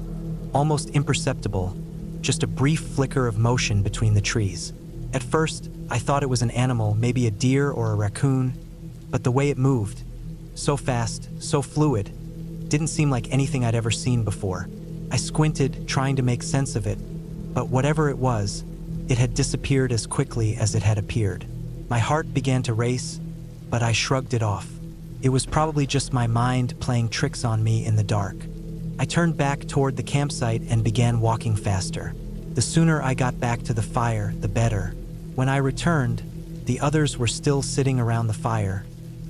almost imperceptible, just a brief flicker of motion between the trees. At first, I thought it was an animal, maybe a deer or a raccoon, but the way it moved, so fast, so fluid, didn't seem like anything I'd ever seen before. I squinted, trying to make sense of it, but whatever it was, it had disappeared as quickly as it had appeared. My heart began to race, but I shrugged it off. It was probably just my mind playing tricks on me in the dark. I turned back toward the campsite and began walking faster. The sooner I got back to the fire, the better. When I returned, the others were still sitting around the fire,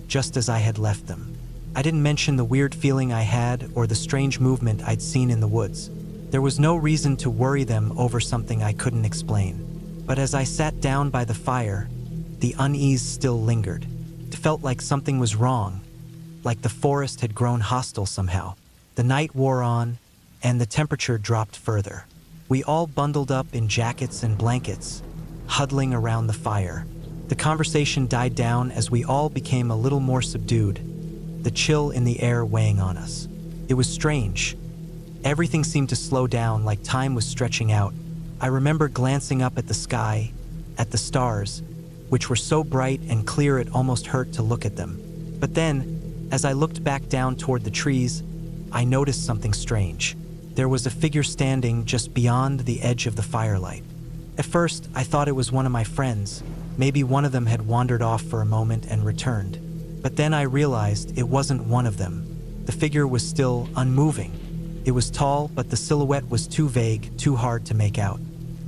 just as I had left them. I didn't mention the weird feeling I had or the strange movement I'd seen in the woods. There was no reason to worry them over something I couldn't explain. But as I sat down by the fire, the unease still lingered. It felt like something was wrong, like the forest had grown hostile somehow. The night wore on, and the temperature dropped further. We all bundled up in jackets and blankets, huddling around the fire. The conversation died down as we all became a little more subdued, the chill in the air weighing on us. It was strange. Everything seemed to slow down, like time was stretching out. I remember glancing up at the sky, at the stars, which were so bright and clear it almost hurt to look at them. But then, as I looked back down toward the trees, I noticed something strange. There was a figure standing just beyond the edge of the firelight. At first, I thought it was one of my friends. Maybe one of them had wandered off for a moment and returned. But then I realized it wasn't one of them. The figure was still unmoving. It was tall, but the silhouette was too vague, too hard to make out.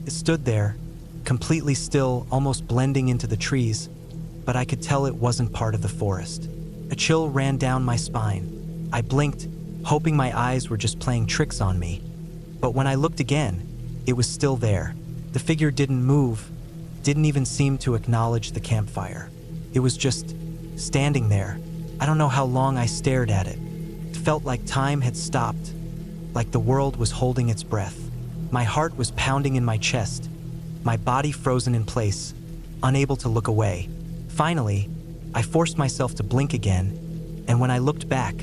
It stood there, completely still, almost blending into the trees, but I could tell it wasn't part of the forest. A chill ran down my spine. I blinked, hoping my eyes were just playing tricks on me. But when I looked again, it was still there. The figure didn't move, didn't even seem to acknowledge the campfire. It was just standing there. I don't know how long I stared at it. It felt like time had stopped, like the world was holding its breath. My heart was pounding in my chest, my body frozen in place, unable to look away. Finally, I forced myself to blink again, and when I looked back,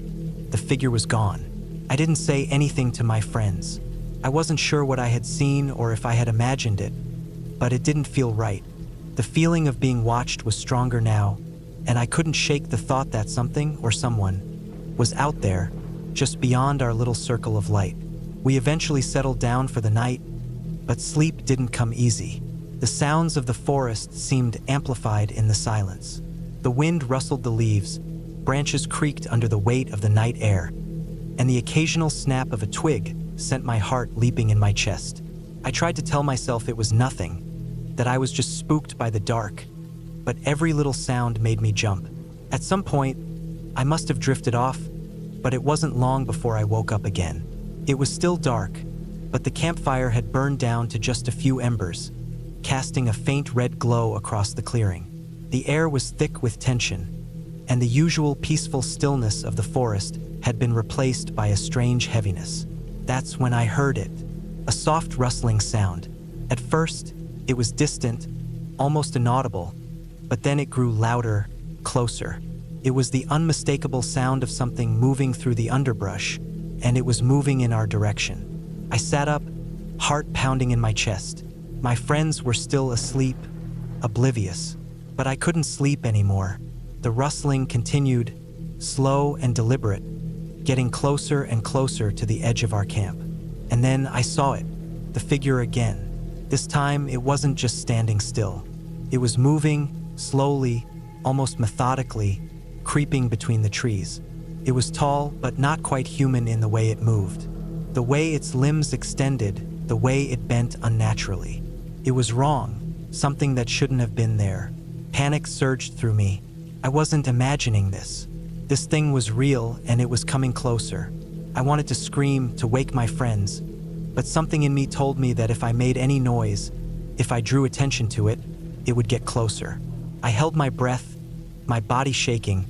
the figure was gone. I didn't say anything to my friends. I wasn't sure what I had seen or if I had imagined it, but it didn't feel right. The feeling of being watched was stronger now, and I couldn't shake the thought that something or someone was out there, just beyond our little circle of light. We eventually settled down for the night, but sleep didn't come easy. The sounds of the forest seemed amplified in the silence. The wind rustled the leaves, branches creaked under the weight of the night air, and the occasional snap of a twig sent my heart leaping in my chest. I tried to tell myself it was nothing, that I was just spooked by the dark, but every little sound made me jump. At some point, I must have drifted off, but it wasn't long before I woke up again. It was still dark, but the campfire had burned down to just a few embers, casting a faint red glow across the clearing. The air was thick with tension, and the usual peaceful stillness of the forest had been replaced by a strange heaviness. That's when I heard it, a soft rustling sound. At first, it was distant, almost inaudible, but then it grew louder, closer. It was the unmistakable sound of something moving through the underbrush, and it was moving in our direction. I sat up, heart pounding in my chest. My friends were still asleep, oblivious, but I couldn't sleep anymore. The rustling continued, slow and deliberate, getting closer and closer to the edge of our camp. And then I saw it, the figure again. This time, it wasn't just standing still. It was moving, slowly, almost methodically, creeping between the trees. It was tall, but not quite human in the way it moved. The way its limbs extended, the way it bent unnaturally. It was wrong, something that shouldn't have been there. Panic surged through me. I wasn't imagining this. This thing was real and it was coming closer. I wanted to scream, to wake my friends, but something in me told me that if I made any noise, if I drew attention to it, it would get closer. I held my breath, my body shaking,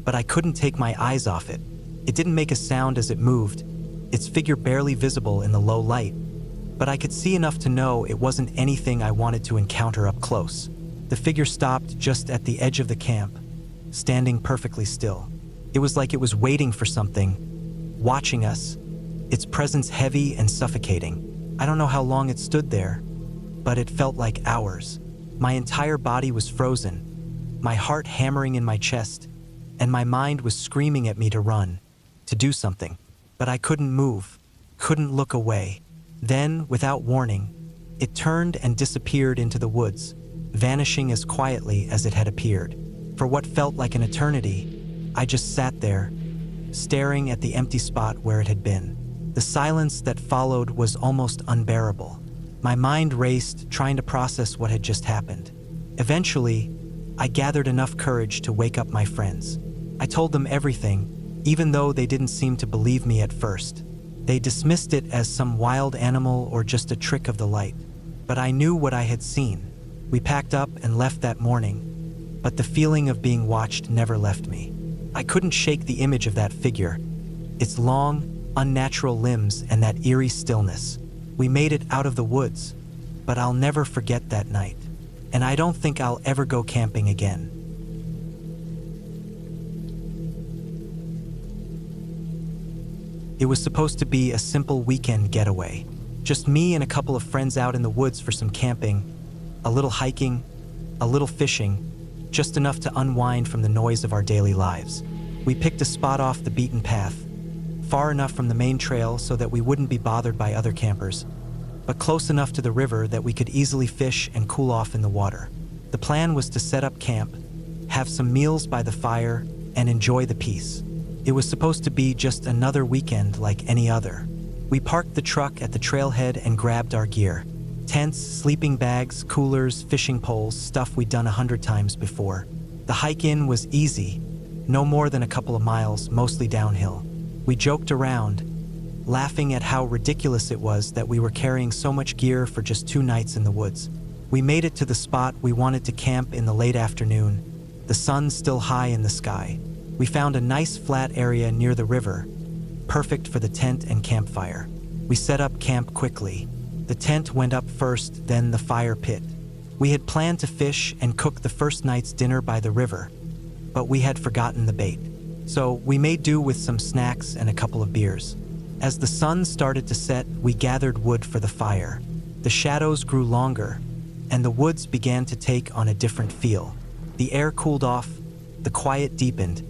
but I couldn't take my eyes off it. It didn't make a sound as it moved, its figure barely visible in the low light, but I could see enough to know it wasn't anything I wanted to encounter up close. The figure stopped just at the edge of the camp, standing perfectly still. It was like it was waiting for something, watching us, its presence heavy and suffocating. I don't know how long it stood there, but it felt like hours. My entire body was frozen, my heart hammering in my chest, and my mind was screaming at me to run, to do something. But I couldn't move, couldn't look away. Then, without warning, it turned and disappeared into the woods, vanishing as quietly as it had appeared. For what felt like an eternity, I just sat there, staring at the empty spot where it had been. The silence that followed was almost unbearable. My mind raced, trying to process what had just happened. Eventually, I gathered enough courage to wake up my friends. I told them everything, even though they didn't seem to believe me at first. They dismissed it as some wild animal or just a trick of the light. But I knew what I had seen. We packed up and left that morning, but the feeling of being watched never left me. I couldn't shake the image of that figure, its long, unnatural limbs and that eerie stillness. We made it out of the woods, but I'll never forget that night. And I don't think I'll ever go camping again. It was supposed to be a simple weekend getaway. Just me and a couple of friends out in the woods for some camping, a little hiking, a little fishing, just enough to unwind from the noise of our daily lives. We picked a spot off the beaten path, far enough from the main trail so that we wouldn't be bothered by other campers, but close enough to the river that we could easily fish and cool off in the water. The plan was to set up camp, have some meals by the fire, and enjoy the peace. It was supposed to be just another weekend like any other. We parked the truck at the trailhead and grabbed our gear. Tents, sleeping bags, coolers, fishing poles, stuff we'd done 100 times before. The hike in was easy, no more than a couple of miles, mostly downhill. We joked around, laughing at how ridiculous it was that we were carrying so much gear for just 2 nights in the woods. We made it to the spot we wanted to camp in the late afternoon, the sun still high in the sky. We found a nice flat area near the river, perfect for the tent and campfire. We set up camp quickly. The tent went up first, then the fire pit. We had planned to fish and cook the first night's dinner by the river, but we had forgotten the bait. So we made do with some snacks and a couple of beers. As the sun started to set, we gathered wood for the fire. The shadows grew longer, and the woods began to take on a different feel. The air cooled off, the quiet deepened,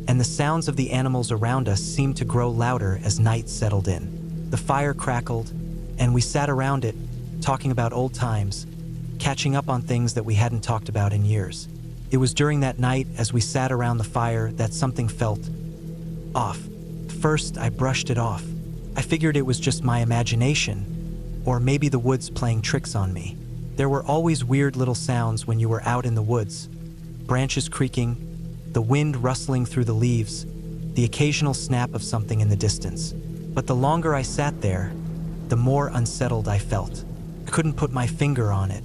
and the sounds of the animals around us seemed to grow louder as night settled in. The fire crackled, and we sat around it, talking about old times, catching up on things that we hadn't talked about in years. It was during that night, as we sat around the fire, that something felt off. First, I brushed it off. I figured it was just my imagination, or maybe the woods playing tricks on me. There were always weird little sounds when you were out in the woods. Branches creaking, the wind rustling through the leaves, the occasional snap of something in the distance. But the longer I sat there, the more unsettled I felt. I couldn't put my finger on it.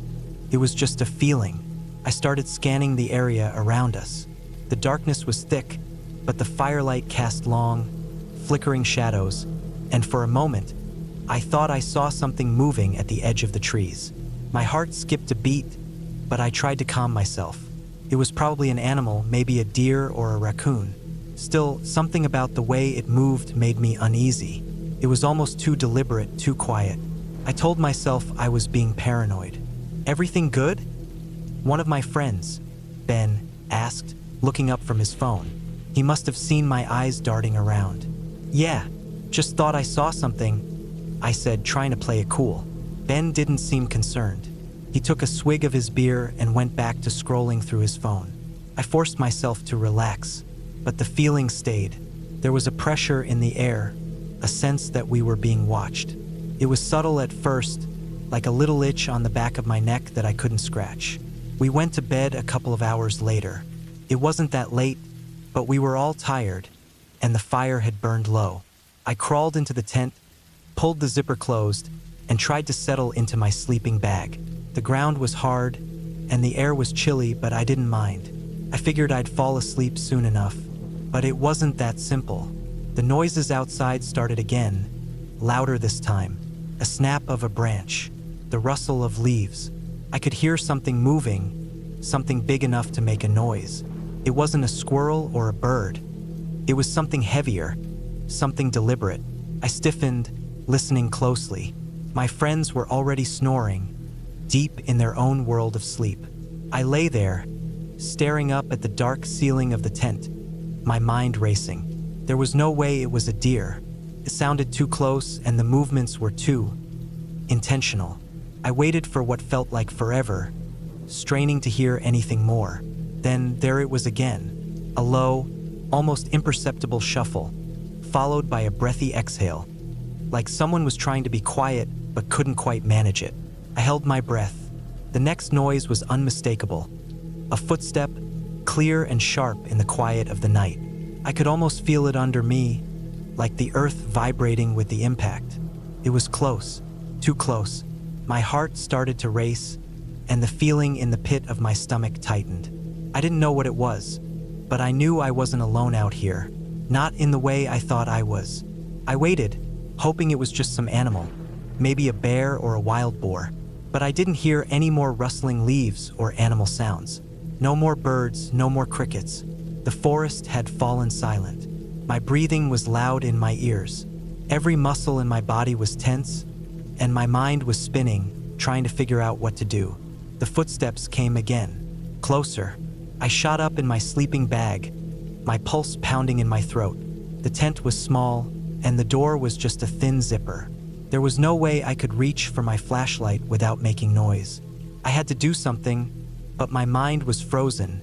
It was just a feeling. I started scanning the area around us. The darkness was thick, but the firelight cast long, flickering shadows, and for a moment, I thought I saw something moving at the edge of the trees. My heart skipped a beat, but I tried to calm myself. It was probably an animal, maybe a deer or a raccoon. Still, something about the way it moved made me uneasy. It was almost too deliberate, too quiet. I told myself I was being paranoid. "Everything good?" One of my friends, Ben, asked, looking up from his phone. He must have seen my eyes darting around. "Yeah, just thought I saw something," I said, trying to play it cool. Ben didn't seem concerned. He took a swig of his beer and went back to scrolling through his phone. I forced myself to relax, but the feeling stayed. There was a pressure in the air, a sense that we were being watched. It was subtle at first, like a little itch on the back of my neck that I couldn't scratch. We went to bed a couple of hours later. It wasn't that late, but we were all tired, and the fire had burned low. I crawled into the tent, pulled the zipper closed, and tried to settle into my sleeping bag. The ground was hard, and the air was chilly, but I didn't mind. I figured I'd fall asleep soon enough, but it wasn't that simple. The noises outside started again, louder this time. A snap of a branch, the rustle of leaves. I could hear something moving, something big enough to make a noise. It wasn't a squirrel or a bird. It was something heavier, something deliberate. I stiffened, listening closely. My friends were already snoring, deep in their own world of sleep. I lay there, staring up at the dark ceiling of the tent, my mind racing. There was no way it was a deer. It sounded too close, and the movements were too intentional. I waited for what felt like forever, straining to hear anything more. Then there it was again, a low, almost imperceptible shuffle, followed by a breathy exhale, like someone was trying to be quiet but couldn't quite manage it. I held my breath. The next noise was unmistakable, a footstep, clear and sharp in the quiet of the night. I could almost feel it under me, like the earth vibrating with the impact. It was close, too close. My heart started to race, and the feeling in the pit of my stomach tightened. I didn't know what it was, but I knew I wasn't alone out here, not in the way I thought I was. I waited, hoping it was just some animal, maybe a bear or a wild boar, but I didn't hear any more rustling leaves or animal sounds. No more birds, no more crickets. The forest had fallen silent. My breathing was loud in my ears. Every muscle in my body was tense, and my mind was spinning, trying to figure out what to do. The footsteps came again, closer. I shot up in my sleeping bag, my pulse pounding in my throat. The tent was small, and the door was just a thin zipper. There was no way I could reach for my flashlight without making noise. I had to do something, but my mind was frozen,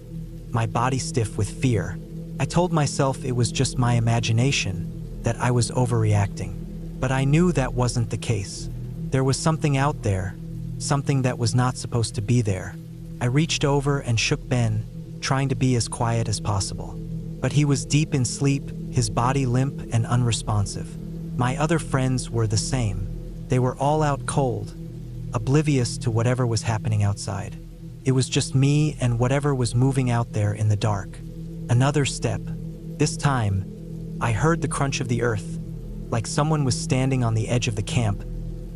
my body stiff with fear. I told myself it was just my imagination, that I was overreacting. But I knew that wasn't the case. There was something out there, something that was not supposed to be there. I reached over and shook Ben, trying to be as quiet as possible. But he was deep in sleep, his body limp and unresponsive. My other friends were the same. They were all out cold, oblivious to whatever was happening outside. It was just me and whatever was moving out there in the dark. Another step. This time, I heard the crunch of the earth, like someone was standing on the edge of the camp,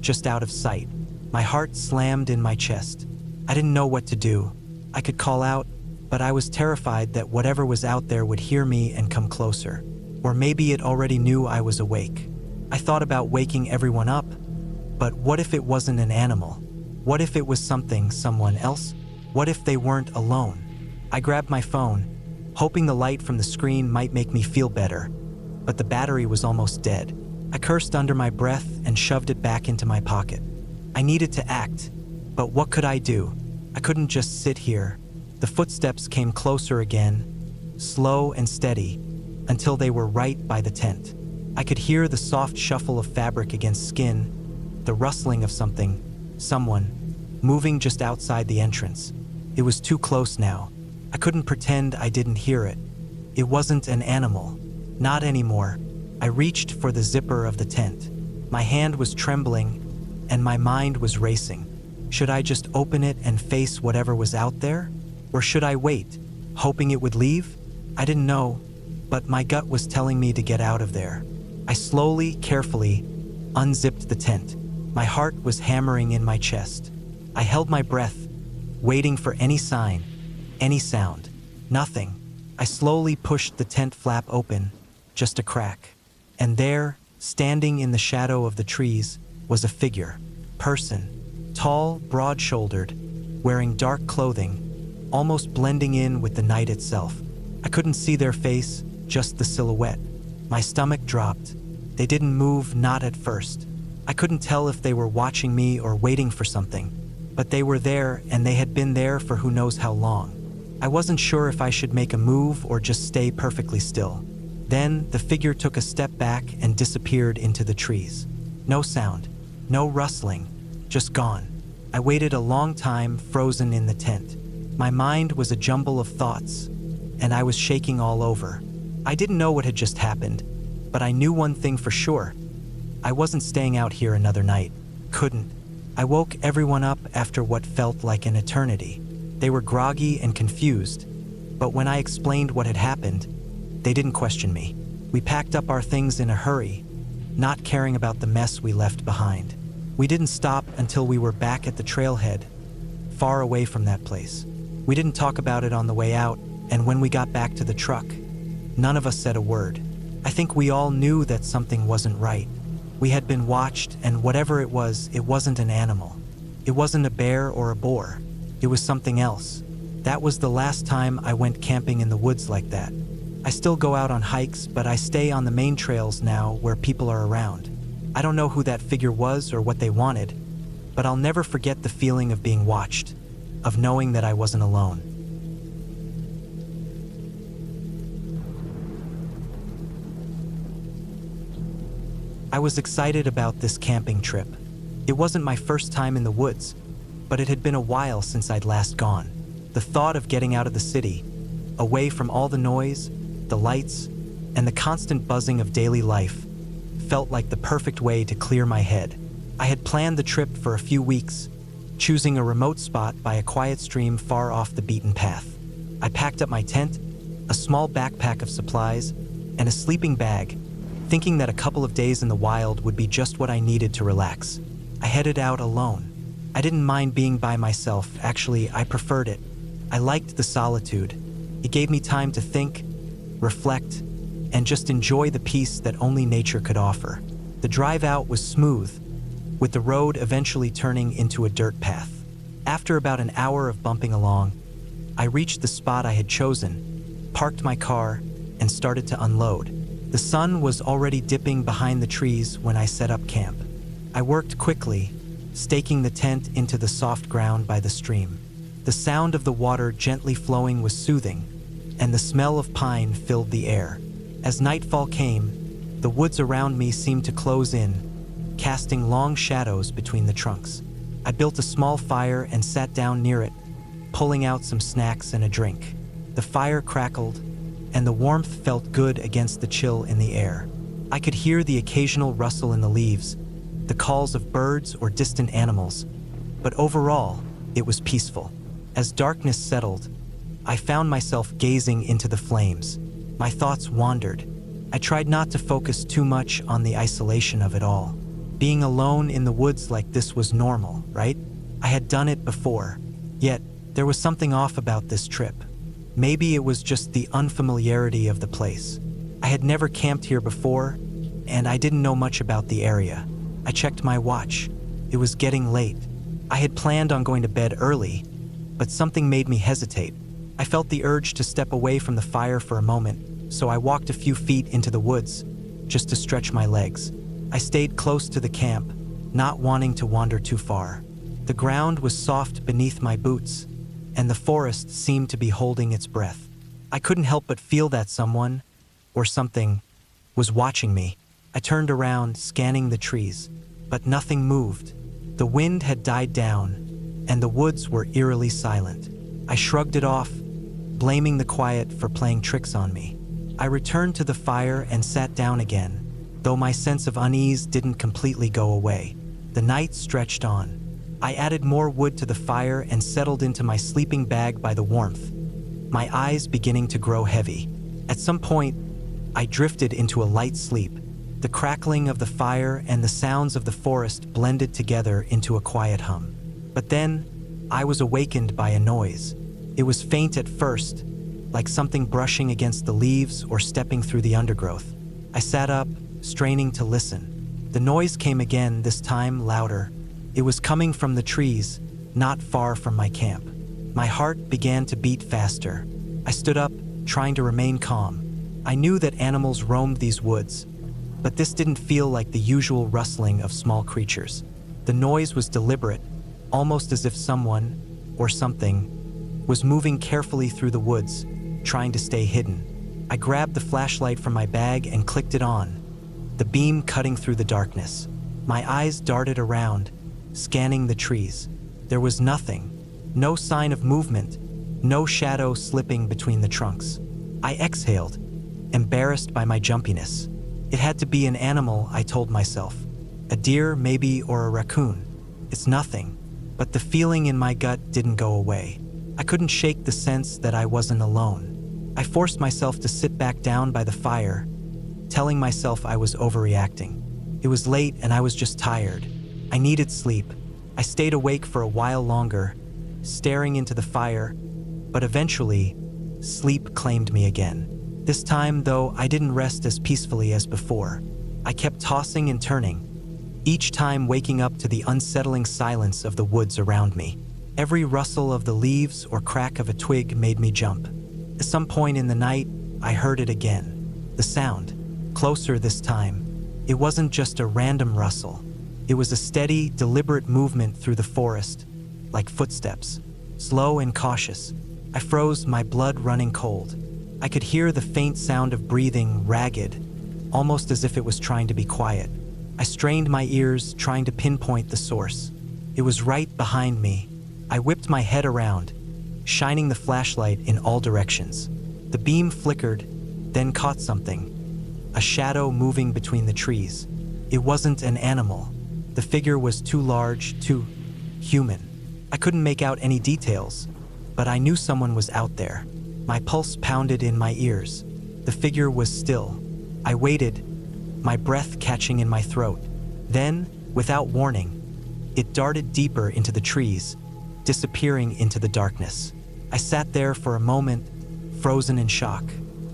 just out of sight. My heart slammed in my chest. I didn't know what to do. I could call out, but I was terrified that whatever was out there would hear me and come closer. Or maybe it already knew I was awake. I thought about waking everyone up, but what if it wasn't an animal? What if it was someone else? What if they weren't alone? I grabbed my phone, hoping the light from the screen might make me feel better, but the battery was almost dead. I cursed under my breath and shoved it back into my pocket. I needed to act, but what could I do? I couldn't just sit here. The footsteps came closer again, slow and steady, until they were right by the tent. I could hear the soft shuffle of fabric against skin, the rustling of someone, moving just outside the entrance. It was too close now. I couldn't pretend I didn't hear it. It wasn't an animal. Not anymore. I reached for the zipper of the tent. My hand was trembling, and my mind was racing. Should I just open it and face whatever was out there? Or should I wait, hoping it would leave? I didn't know, but my gut was telling me to get out of there. I slowly, carefully, unzipped the tent. My heart was hammering in my chest. I held my breath, waiting for any sign, any sound. Nothing. I slowly pushed the tent flap open, just a crack. And there, standing in the shadow of the trees, was a figure. Person. Tall, broad-shouldered, wearing dark clothing, almost blending in with the night itself. I couldn't see their face, just the silhouette. My stomach dropped. They didn't move, not at first. I couldn't tell if they were watching me or waiting for something. But they were there, and they had been there for who knows how long. I wasn't sure if I should make a move or just stay perfectly still. Then, the figure took a step back and disappeared into the trees. No sound. No rustling, just gone. I waited a long time, frozen in the tent. My mind was a jumble of thoughts, and I was shaking all over. I didn't know what had just happened, but I knew one thing for sure. I wasn't staying out here another night. Couldn't. I woke everyone up after what felt like an eternity. They were groggy and confused, but when I explained what had happened, they didn't question me. We packed up our things in a hurry, not caring about the mess we left behind. We didn't stop until we were back at the trailhead, far away from that place. We didn't talk about it on the way out, and when we got back to the truck, none of us said a word. I think we all knew that something wasn't right. We had been watched, and whatever it wasn't an animal. It wasn't a bear or a boar. It was something else. That was the last time I went camping in the woods like that. I still go out on hikes, but I stay on the main trails now where people are around. I don't know who that figure was or what they wanted, but I'll never forget the feeling of being watched, of knowing that I wasn't alone. I was excited about this camping trip. It wasn't my first time in the woods, but it had been a while since I'd last gone. The thought of getting out of the city, away from all the noise, the lights, and the constant buzzing of daily life, felt like the perfect way to clear my head. I had planned the trip for a few weeks, choosing a remote spot by a quiet stream far off the beaten path. I packed up my tent, a small backpack of supplies, and a sleeping bag, thinking that a couple of days in the wild would be just what I needed to relax. I headed out alone. I didn't mind being by myself. Actually, I preferred it. I liked the solitude. It gave me time to think, reflect, and just enjoy the peace that only nature could offer. The drive out was smooth, with the road eventually turning into a dirt path. After about an hour of bumping along, I reached the spot I had chosen, parked my car, and started to unload. The sun was already dipping behind the trees when I set up camp. I worked quickly, staking the tent into the soft ground by the stream. The sound of the water gently flowing was soothing, and the smell of pine filled the air. As nightfall came, the woods around me seemed to close in, casting long shadows between the trunks. I built a small fire and sat down near it, pulling out some snacks and a drink. The fire crackled, and the warmth felt good against the chill in the air. I could hear the occasional rustle in the leaves, the calls of birds or distant animals, but overall, it was peaceful. As darkness settled, I found myself gazing into the flames. My thoughts wandered. I tried not to focus too much on the isolation of it all. Being alone in the woods like this was normal, right? I had done it before. Yet, there was something off about this trip. Maybe it was just the unfamiliarity of the place. I had never camped here before, and I didn't know much about the area. I checked my watch. It was getting late. I had planned on going to bed early, but something made me hesitate. I felt the urge to step away from the fire for a moment, so I walked a few feet into the woods, just to stretch my legs. I stayed close to the camp, not wanting to wander too far. The ground was soft beneath my boots, and the forest seemed to be holding its breath. I couldn't help but feel that someone, or something, was watching me. I turned around, scanning the trees, but nothing moved. The wind had died down, and the woods were eerily silent. I shrugged it off, blaming the quiet for playing tricks on me. I returned to the fire and sat down again, though my sense of unease didn't completely go away. The night stretched on. I added more wood to the fire and settled into my sleeping bag by the warmth, my eyes beginning to grow heavy. At some point, I drifted into a light sleep. The crackling of the fire and the sounds of the forest blended together into a quiet hum. But then, I was awakened by a noise. It was faint at first, like something brushing against the leaves or stepping through the undergrowth. I sat up, straining to listen. The noise came again, this time louder. It was coming from the trees, not far from my camp. My heart began to beat faster. I stood up, trying to remain calm. I knew that animals roamed these woods, but this didn't feel like the usual rustling of small creatures. The noise was deliberate, almost as if someone, or something, was moving carefully through the woods, trying to stay hidden. I grabbed the flashlight from my bag and clicked it on, the beam cutting through the darkness. My eyes darted around, scanning the trees. There was nothing, no sign of movement, no shadow slipping between the trunks. I exhaled, embarrassed by my jumpiness. It had to be an animal, I told myself. A deer, maybe, or a raccoon. It's nothing. But the feeling in my gut didn't go away. I couldn't shake the sense that I wasn't alone. I forced myself to sit back down by the fire, telling myself I was overreacting. It was late and I was just tired. I needed sleep. I stayed awake for a while longer, staring into the fire, but eventually, sleep claimed me again. This time, though, I didn't rest as peacefully as before. I kept tossing and turning, each time waking up to the unsettling silence of the woods around me. Every rustle of the leaves or crack of a twig made me jump. At some point in the night, I heard it again. The sound, closer this time. It wasn't just a random rustle. It was a steady, deliberate movement through the forest, like footsteps, slow and cautious. I froze, my blood running cold. I could hear the faint sound of breathing, ragged, almost as if it was trying to be quiet. I strained my ears, trying to pinpoint the source. It was right behind me. I whipped my head around, shining the flashlight in all directions. The beam flickered, then caught something, a shadow moving between the trees. It wasn't an animal. The figure was too large, too human. I couldn't make out any details, but I knew someone was out there. My pulse pounded in my ears. The figure was still. I waited, my breath catching in my throat. Then, without warning, it darted deeper into the trees, disappearing into the darkness. I sat there for a moment, frozen in shock.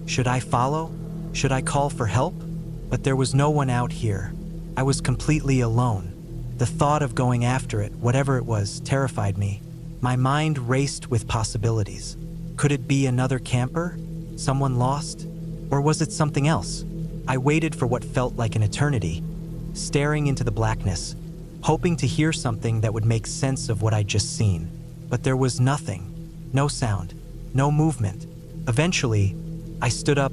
Should I follow? Should I call for help? But there was no one out here. I was completely alone. The thought of going after it, whatever it was, terrified me. My mind raced with possibilities. Could it be another camper? Someone lost? Or was it something else? I waited for what felt like an eternity, staring into the blackness, hoping to hear something that would make sense of what I'd just seen. But there was nothing. No sound. No movement. Eventually, I stood up,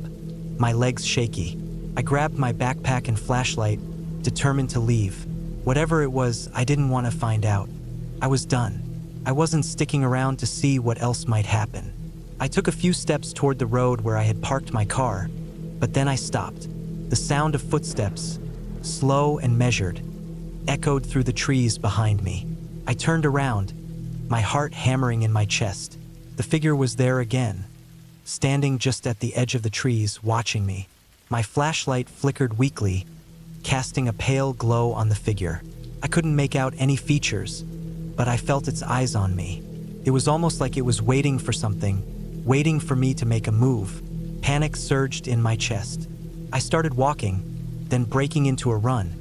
my legs shaky. I grabbed my backpack and flashlight, determined to leave. Whatever it was, I didn't want to find out. I was done. I wasn't sticking around to see what else might happen. I took a few steps toward the road where I had parked my car, but then I stopped. The sound of footsteps, slow and measured, echoed through the trees behind me. I turned around, my heart hammering in my chest. The figure was there again, standing just at the edge of the trees, watching me. My flashlight flickered weakly, casting a pale glow on the figure. I couldn't make out any features, but I felt its eyes on me. It was almost like it was waiting for something, waiting for me to make a move. Panic surged in my chest. I started walking, then breaking into a run,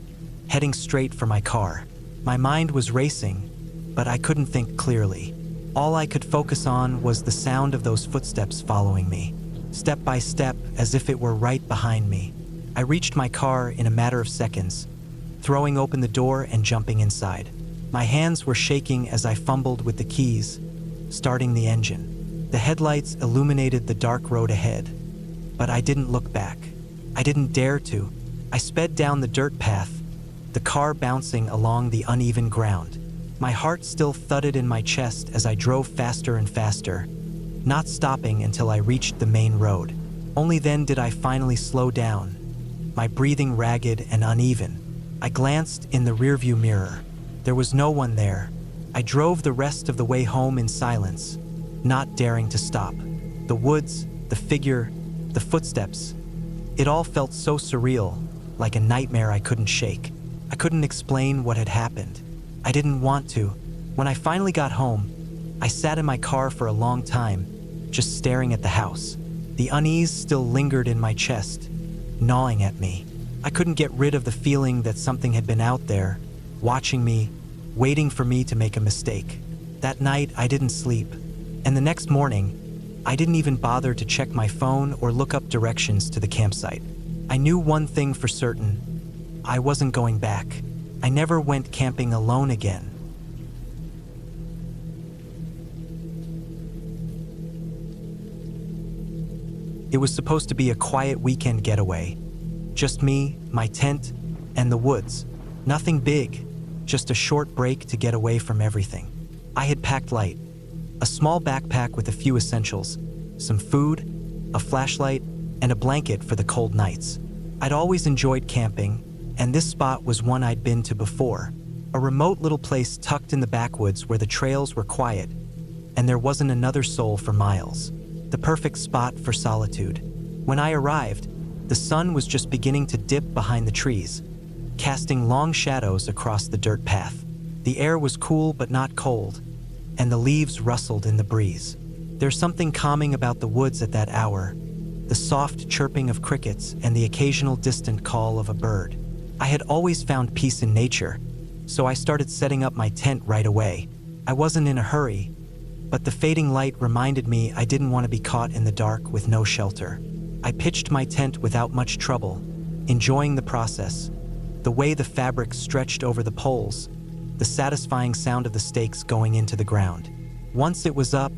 heading straight for my car. My mind was racing, but I couldn't think clearly. All I could focus on was the sound of those footsteps following me, step by step, as if it were right behind me. I reached my car in a matter of seconds, throwing open the door and jumping inside. My hands were shaking as I fumbled with the keys, starting the engine. The headlights illuminated the dark road ahead, but I didn't look back. I didn't dare to. I sped down the dirt path, the car bouncing along the uneven ground. My heart still thudded in my chest as I drove faster and faster, not stopping until I reached the main road. Only then did I finally slow down, my breathing ragged and uneven. I glanced in the rearview mirror. There was no one there. I drove the rest of the way home in silence, not daring to stop. The woods, the figure, the footsteps. It all felt so surreal, like a nightmare I couldn't shake. I couldn't explain what had happened. I didn't want to. When I finally got home, I sat in my car for a long time, just staring at the house. The unease still lingered in my chest, gnawing at me. I couldn't get rid of the feeling that something had been out there, watching me, waiting for me to make a mistake. That night, I didn't sleep, and the next morning, I didn't even bother to check my phone or look up directions to the campsite. I knew one thing for certain: I wasn't going back. I never went camping alone again. It was supposed to be a quiet weekend getaway. Just me, my tent, and the woods. Nothing big, just a short break to get away from everything. I had packed light, a small backpack with a few essentials, some food, a flashlight, and a blanket for the cold nights. I'd always enjoyed camping, and this spot was one I'd been to before, a remote little place tucked in the backwoods where the trails were quiet, and there wasn't another soul for miles. The perfect spot for solitude. When I arrived, the sun was just beginning to dip behind the trees, casting long shadows across the dirt path. The air was cool but not cold, and the leaves rustled in the breeze. There's something calming about the woods at that hour, the soft chirping of crickets and the occasional distant call of a bird. I had always found peace in nature, so I started setting up my tent right away. I wasn't in a hurry, but the fading light reminded me I didn't want to be caught in the dark with no shelter. I pitched my tent without much trouble, enjoying the process, the way the fabric stretched over the poles, the satisfying sound of the stakes going into the ground. Once it was up,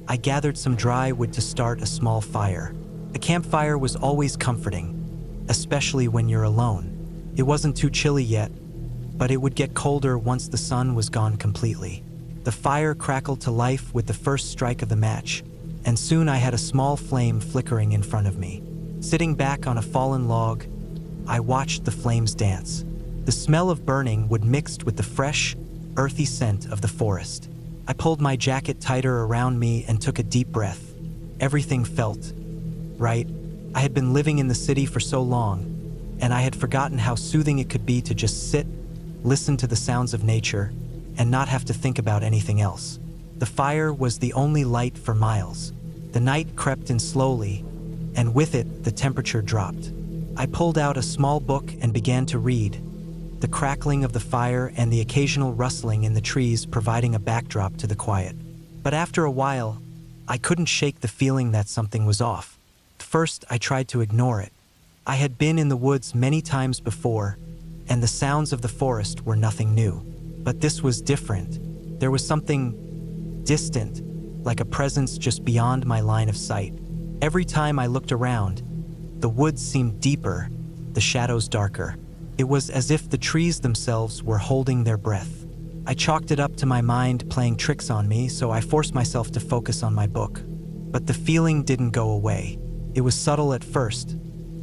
I gathered some dry wood to start a small fire. A campfire was always comforting, especially when you're alone. It wasn't too chilly yet, but it would get colder once the sun was gone completely. The fire crackled to life with the first strike of the match, and soon I had a small flame flickering in front of me. Sitting back on a fallen log, I watched the flames dance. The smell of burning wood mixed with the fresh, earthy scent of the forest. I pulled my jacket tighter around me and took a deep breath. Everything felt right. I had been living in the city for so long, and I had forgotten how soothing it could be to just sit, listen to the sounds of nature, and not have to think about anything else. The fire was the only light for miles. The night crept in slowly, and with it, the temperature dropped. I pulled out a small book and began to read, the crackling of the fire and the occasional rustling in the trees providing a backdrop to the quiet. But after a while, I couldn't shake the feeling that something was off. First, I tried to ignore it. I had been in the woods many times before, and the sounds of the forest were nothing new. But this was different. There was something distant, like a presence just beyond my line of sight. Every time I looked around, the woods seemed deeper, the shadows darker. It was as if the trees themselves were holding their breath. I chalked it up to my mind playing tricks on me, so I forced myself to focus on my book. But the feeling didn't go away. It was subtle at first,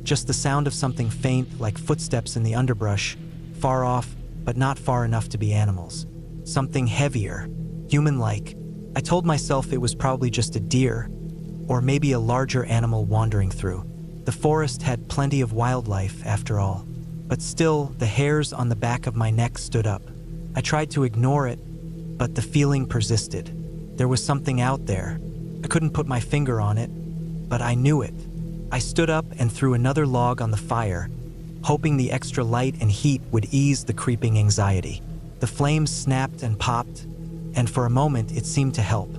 just the sound of something faint like footsteps in the underbrush, far off, but not far enough to be animals. Something heavier, human-like. I told myself it was probably just a deer, or maybe a larger animal wandering through. The forest had plenty of wildlife, after all. But still, the hairs on the back of my neck stood up. I tried to ignore it, but the feeling persisted. There was something out there. I couldn't put my finger on it, but I knew it. I stood up and threw another log on the fire, hoping the extra light and heat would ease the creeping anxiety. The flames snapped and popped, and for a moment it seemed to help.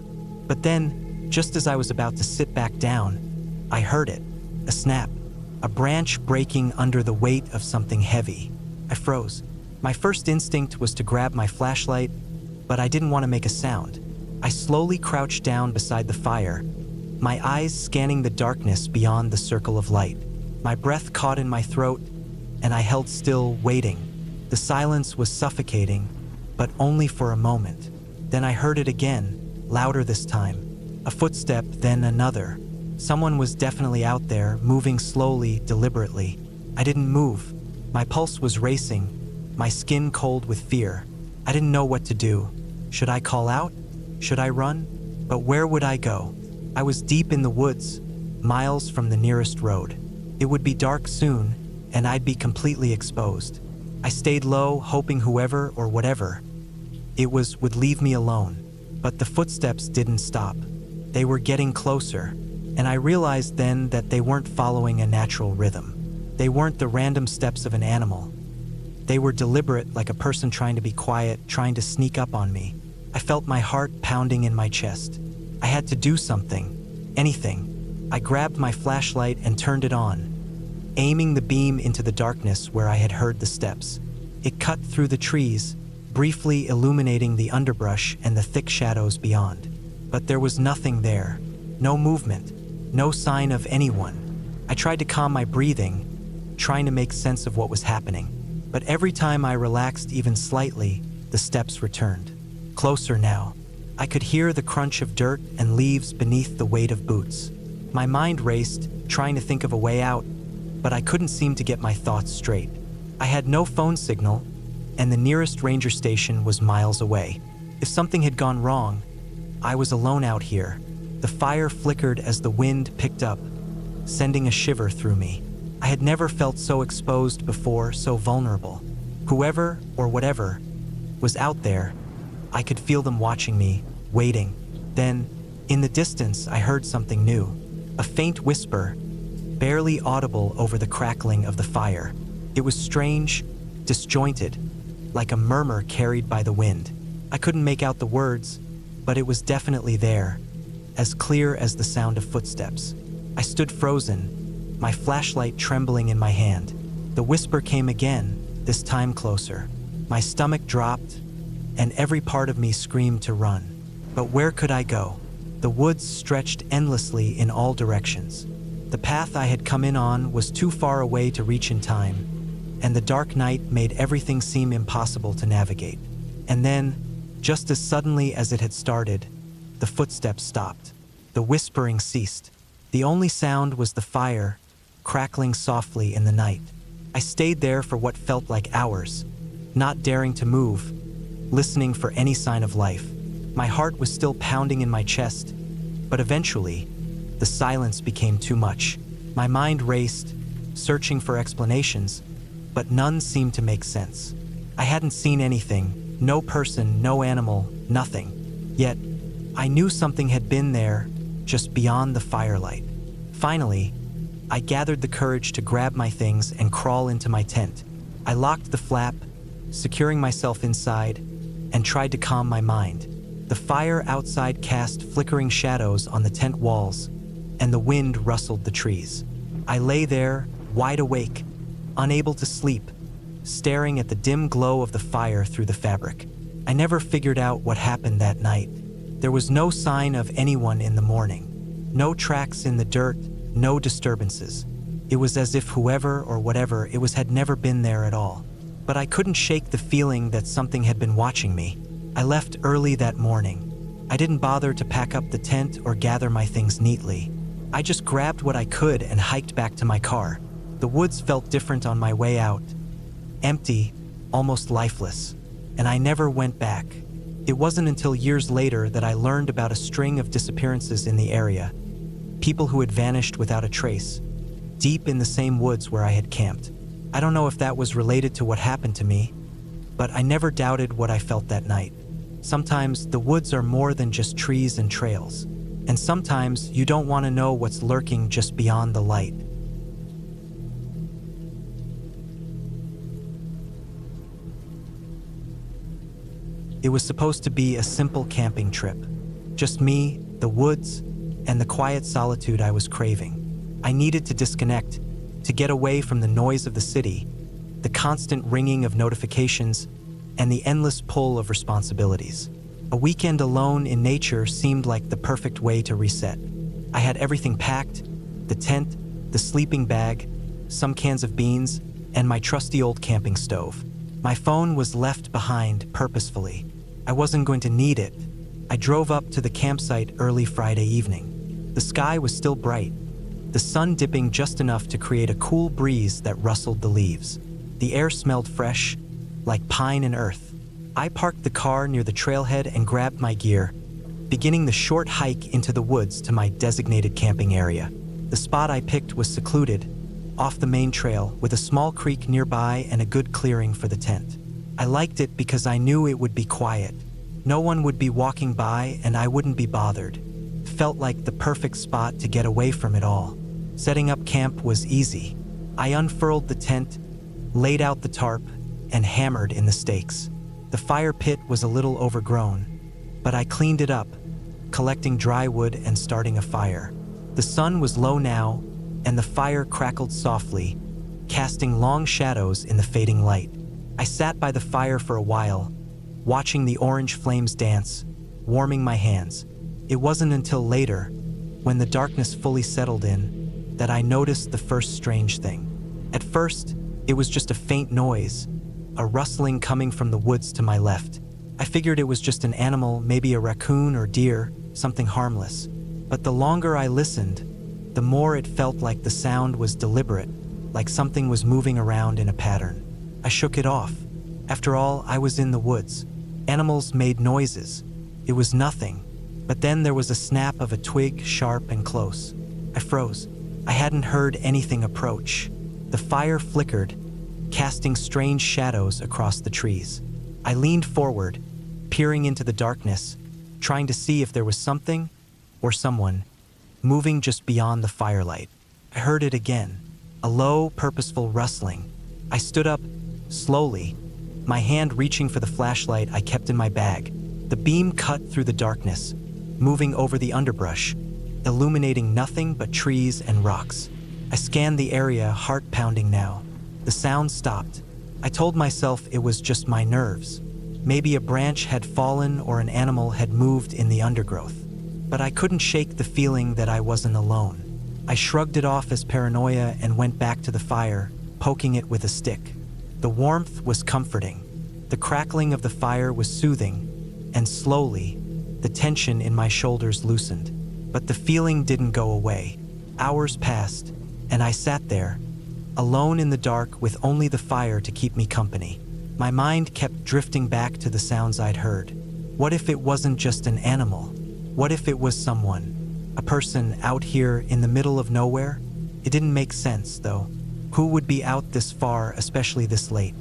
But then, just as I was about to sit back down, I heard it. A snap. A branch breaking under the weight of something heavy. I froze. My first instinct was to grab my flashlight, but I didn't want to make a sound. I slowly crouched down beside the fire, my eyes scanning the darkness beyond the circle of light. My breath caught in my throat, and I held still, waiting. The silence was suffocating, but only for a moment. Then I heard it again, louder this time. A footstep, then another. Someone was definitely out there, moving slowly, deliberately. I didn't move. My pulse was racing, my skin cold with fear. I didn't know what to do. Should I call out? Should I run? But where would I go? I was deep in the woods, miles from the nearest road. It would be dark soon, and I'd be completely exposed. I stayed low, hoping whoever or whatever it was would leave me alone. But the footsteps didn't stop. They were getting closer. And I realized then that they weren't following a natural rhythm. They weren't the random steps of an animal. They were deliberate, like a person trying to be quiet, trying to sneak up on me. I felt my heart pounding in my chest. I had to do something, anything. I grabbed my flashlight and turned it on, aiming the beam into the darkness where I had heard the steps. It cut through the trees, briefly illuminating the underbrush and the thick shadows beyond. But there was nothing there. No movement. No sign of anyone. I tried to calm my breathing, trying to make sense of what was happening. But every time I relaxed even slightly, the steps returned. Closer now. I could hear the crunch of dirt and leaves beneath the weight of boots. My mind raced, trying to think of a way out, but I couldn't seem to get my thoughts straight. I had no phone signal, and the nearest ranger station was miles away. If something had gone wrong, I was alone out here. The fire flickered as the wind picked up, sending a shiver through me. I had never felt so exposed before, so vulnerable. Whoever or whatever was out there, I could feel them watching me, waiting. Then, in the distance, I heard something new. A faint whisper, barely audible over the crackling of the fire. It was strange, disjointed, like a murmur carried by the wind. I couldn't make out the words, but it was definitely there, as clear as the sound of footsteps. I stood frozen, my flashlight trembling in my hand. The whisper came again, this time closer. My stomach dropped, and every part of me screamed to run. But where could I go? The woods stretched endlessly in all directions. The path I had come in on was too far away to reach in time, and the dark night made everything seem impossible to navigate. And then, just as suddenly as it had started, the footsteps stopped. The whispering ceased. The only sound was the fire, crackling softly in the night. I stayed there for what felt like hours, not daring to move, listening for any sign of life. My heart was still pounding in my chest, but eventually, the silence became too much. My mind raced, searching for explanations, but none seemed to make sense. I hadn't seen anything, no person, no animal, nothing. Yet, I knew something had been there, just beyond the firelight. Finally, I gathered the courage to grab my things and crawl into my tent. I locked the flap, securing myself inside, and tried to calm my mind. The fire outside cast flickering shadows on the tent walls, and the wind rustled the trees. I lay there, wide awake, unable to sleep, staring at the dim glow of the fire through the fabric. I never figured out what happened that night. There was no sign of anyone in the morning. No tracks in the dirt, no disturbances. It was as if whoever or whatever it was had never been there at all. But I couldn't shake the feeling that something had been watching me. I left early that morning. I didn't bother to pack up the tent or gather my things neatly. I just grabbed what I could and hiked back to my car. The woods felt different on my way out. Empty, almost lifeless. And I never went back. It wasn't until years later that I learned about a string of disappearances in the area. People who had vanished without a trace, deep in the same woods where I had camped. I don't know if that was related to what happened to me, but I never doubted what I felt that night. Sometimes the woods are more than just trees and trails, and sometimes you don't want to know what's lurking just beyond the light. It was supposed to be a simple camping trip. Just me, the woods, and the quiet solitude I was craving. I needed to disconnect, to get away from the noise of the city, the constant ringing of notifications, and the endless pull of responsibilities. A weekend alone in nature seemed like the perfect way to reset. I had everything packed: the tent, the sleeping bag, some cans of beans, and my trusty old camping stove. My phone was left behind purposefully. I wasn't going to need it. I drove up to the campsite early Friday evening. The sky was still bright, the sun dipping just enough to create a cool breeze that rustled the leaves. The air smelled fresh, like pine and earth. I parked the car near the trailhead and grabbed my gear, beginning the short hike into the woods to my designated camping area. The spot I picked was secluded, off the main trail, with a small creek nearby and a good clearing for the tent. I liked it because I knew it would be quiet. No one would be walking by and I wouldn't be bothered. It felt like the perfect spot to get away from it all. Setting up camp was easy. I unfurled the tent, laid out the tarp, and hammered in the stakes. The fire pit was a little overgrown, but I cleaned it up, collecting dry wood and starting a fire. The sun was low now, and the fire crackled softly, casting long shadows in the fading light. I sat by the fire for a while, watching the orange flames dance, warming my hands. It wasn't until later, when the darkness fully settled in, that I noticed the first strange thing. At first, it was just a faint noise, a rustling coming from the woods to my left. I figured it was just an animal, maybe a raccoon or deer, something harmless. But the longer I listened, the more it felt like the sound was deliberate, like something was moving around in a pattern. I shook it off. After all, I was in the woods. Animals made noises. It was nothing. But then there was a snap of a twig, sharp and close. I froze. I hadn't heard anything approach. The fire flickered, casting strange shadows across the trees. I leaned forward, peering into the darkness, trying to see if there was something or someone moving just beyond the firelight. I heard it again, a low, purposeful rustling. I stood up, slowly, my hand reaching for the flashlight I kept in my bag. The beam cut through the darkness, moving over the underbrush, illuminating nothing but trees and rocks. I scanned the area, heart pounding now. The sound stopped. I told myself it was just my nerves. Maybe a branch had fallen or an animal had moved in the undergrowth. But I couldn't shake the feeling that I wasn't alone. I shrugged it off as paranoia and went back to the fire, poking it with a stick. The warmth was comforting. The crackling of the fire was soothing, and slowly, the tension in my shoulders loosened. But the feeling didn't go away. Hours passed, and I sat there, alone in the dark with only the fire to keep me company. My mind kept drifting back to the sounds I'd heard. What if it wasn't just an animal? What if it was someone? A person out here in the middle of nowhere? It didn't make sense, though. Who would be out this far, especially this late?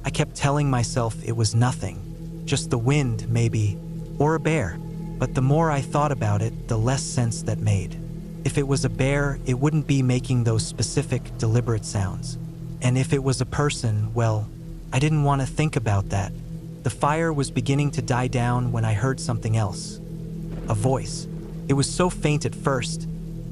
I kept telling myself it was nothing. Just the wind, maybe, or a bear. But the more I thought about it, the less sense that made. If it was a bear, it wouldn't be making those specific, deliberate sounds. And if it was a person, well, I didn't want to think about that. The fire was beginning to die down when I heard something else. A voice. It was so faint at first,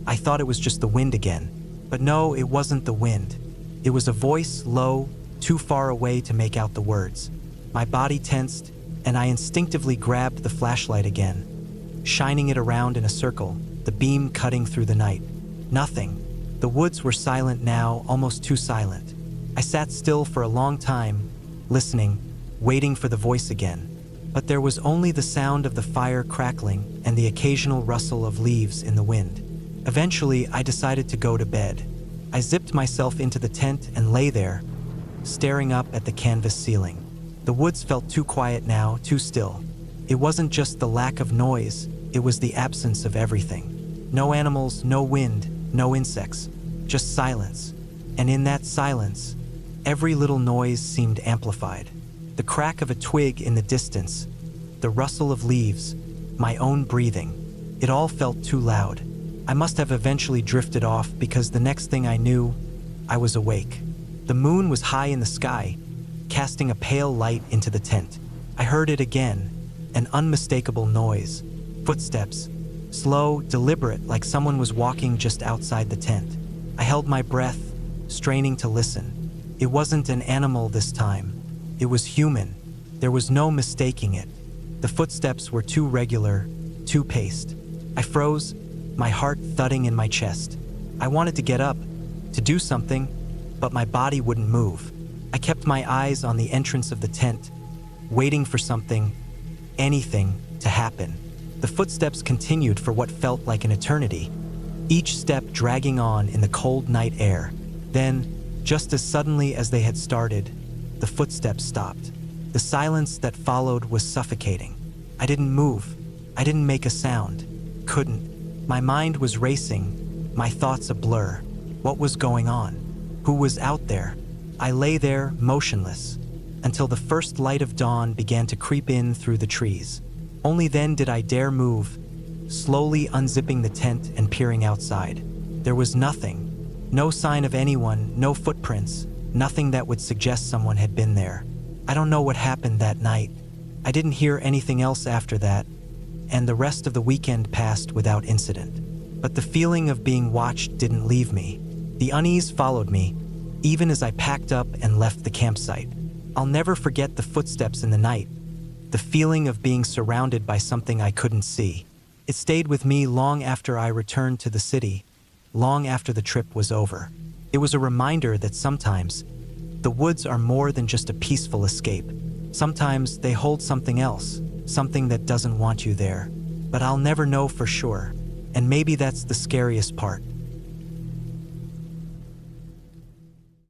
I thought it was just the wind again. But no, it wasn't the wind. It was a voice, low, too far away to make out the words. My body tensed, and I instinctively grabbed the flashlight again, shining it around in a circle, the beam cutting through the night. Nothing. The woods were silent now, almost too silent. I sat still for a long time, listening, waiting for the voice again. But there was only the sound of the fire crackling and the occasional rustle of leaves in the wind. Eventually, I decided to go to bed. I zipped myself into the tent and lay there, staring up at the canvas ceiling. The woods felt too quiet now, too still. It wasn't just the lack of noise, it was the absence of everything. No animals, no wind, no insects, just silence. And in that silence, every little noise seemed amplified. The crack of a twig in the distance, the rustle of leaves, my own breathing. It all felt too loud. I must have eventually drifted off because the next thing I knew, I was awake. The moon was high in the sky, casting a pale light into the tent. I heard it again, an unmistakable noise. Footsteps, slow, deliberate, like someone was walking just outside the tent. I held my breath, straining to listen. It wasn't an animal this time. It was human. There was no mistaking it. The footsteps were too regular, too paced. I froze, my heart thudding in my chest. I wanted to get up, to do something, but my body wouldn't move. I kept my eyes on the entrance of the tent, waiting for something, anything, to happen. The footsteps continued for what felt like an eternity, each step dragging on in the cold night air. Then, just as suddenly as they had started, the footsteps stopped. The silence that followed was suffocating. I didn't move. I didn't make a sound. Couldn't. My mind was racing, my thoughts a blur. What was going on? Who was out there? I lay there, motionless, until the first light of dawn began to creep in through the trees. Only then did I dare move, slowly unzipping the tent and peering outside. There was nothing. No sign of anyone, no footprints, nothing that would suggest someone had been there. I don't know what happened that night. I didn't hear anything else after that, and the rest of the weekend passed without incident. But the feeling of being watched didn't leave me. The unease followed me, even as I packed up and left the campsite. I'll never forget the footsteps in the night, the feeling of being surrounded by something I couldn't see. It stayed with me long after I returned to the city, long after the trip was over. It was a reminder that sometimes, The woods are more than just a peaceful escape. Sometimes they hold something else, something that doesn't want you there. But I'll never know for sure. And maybe that's the scariest part.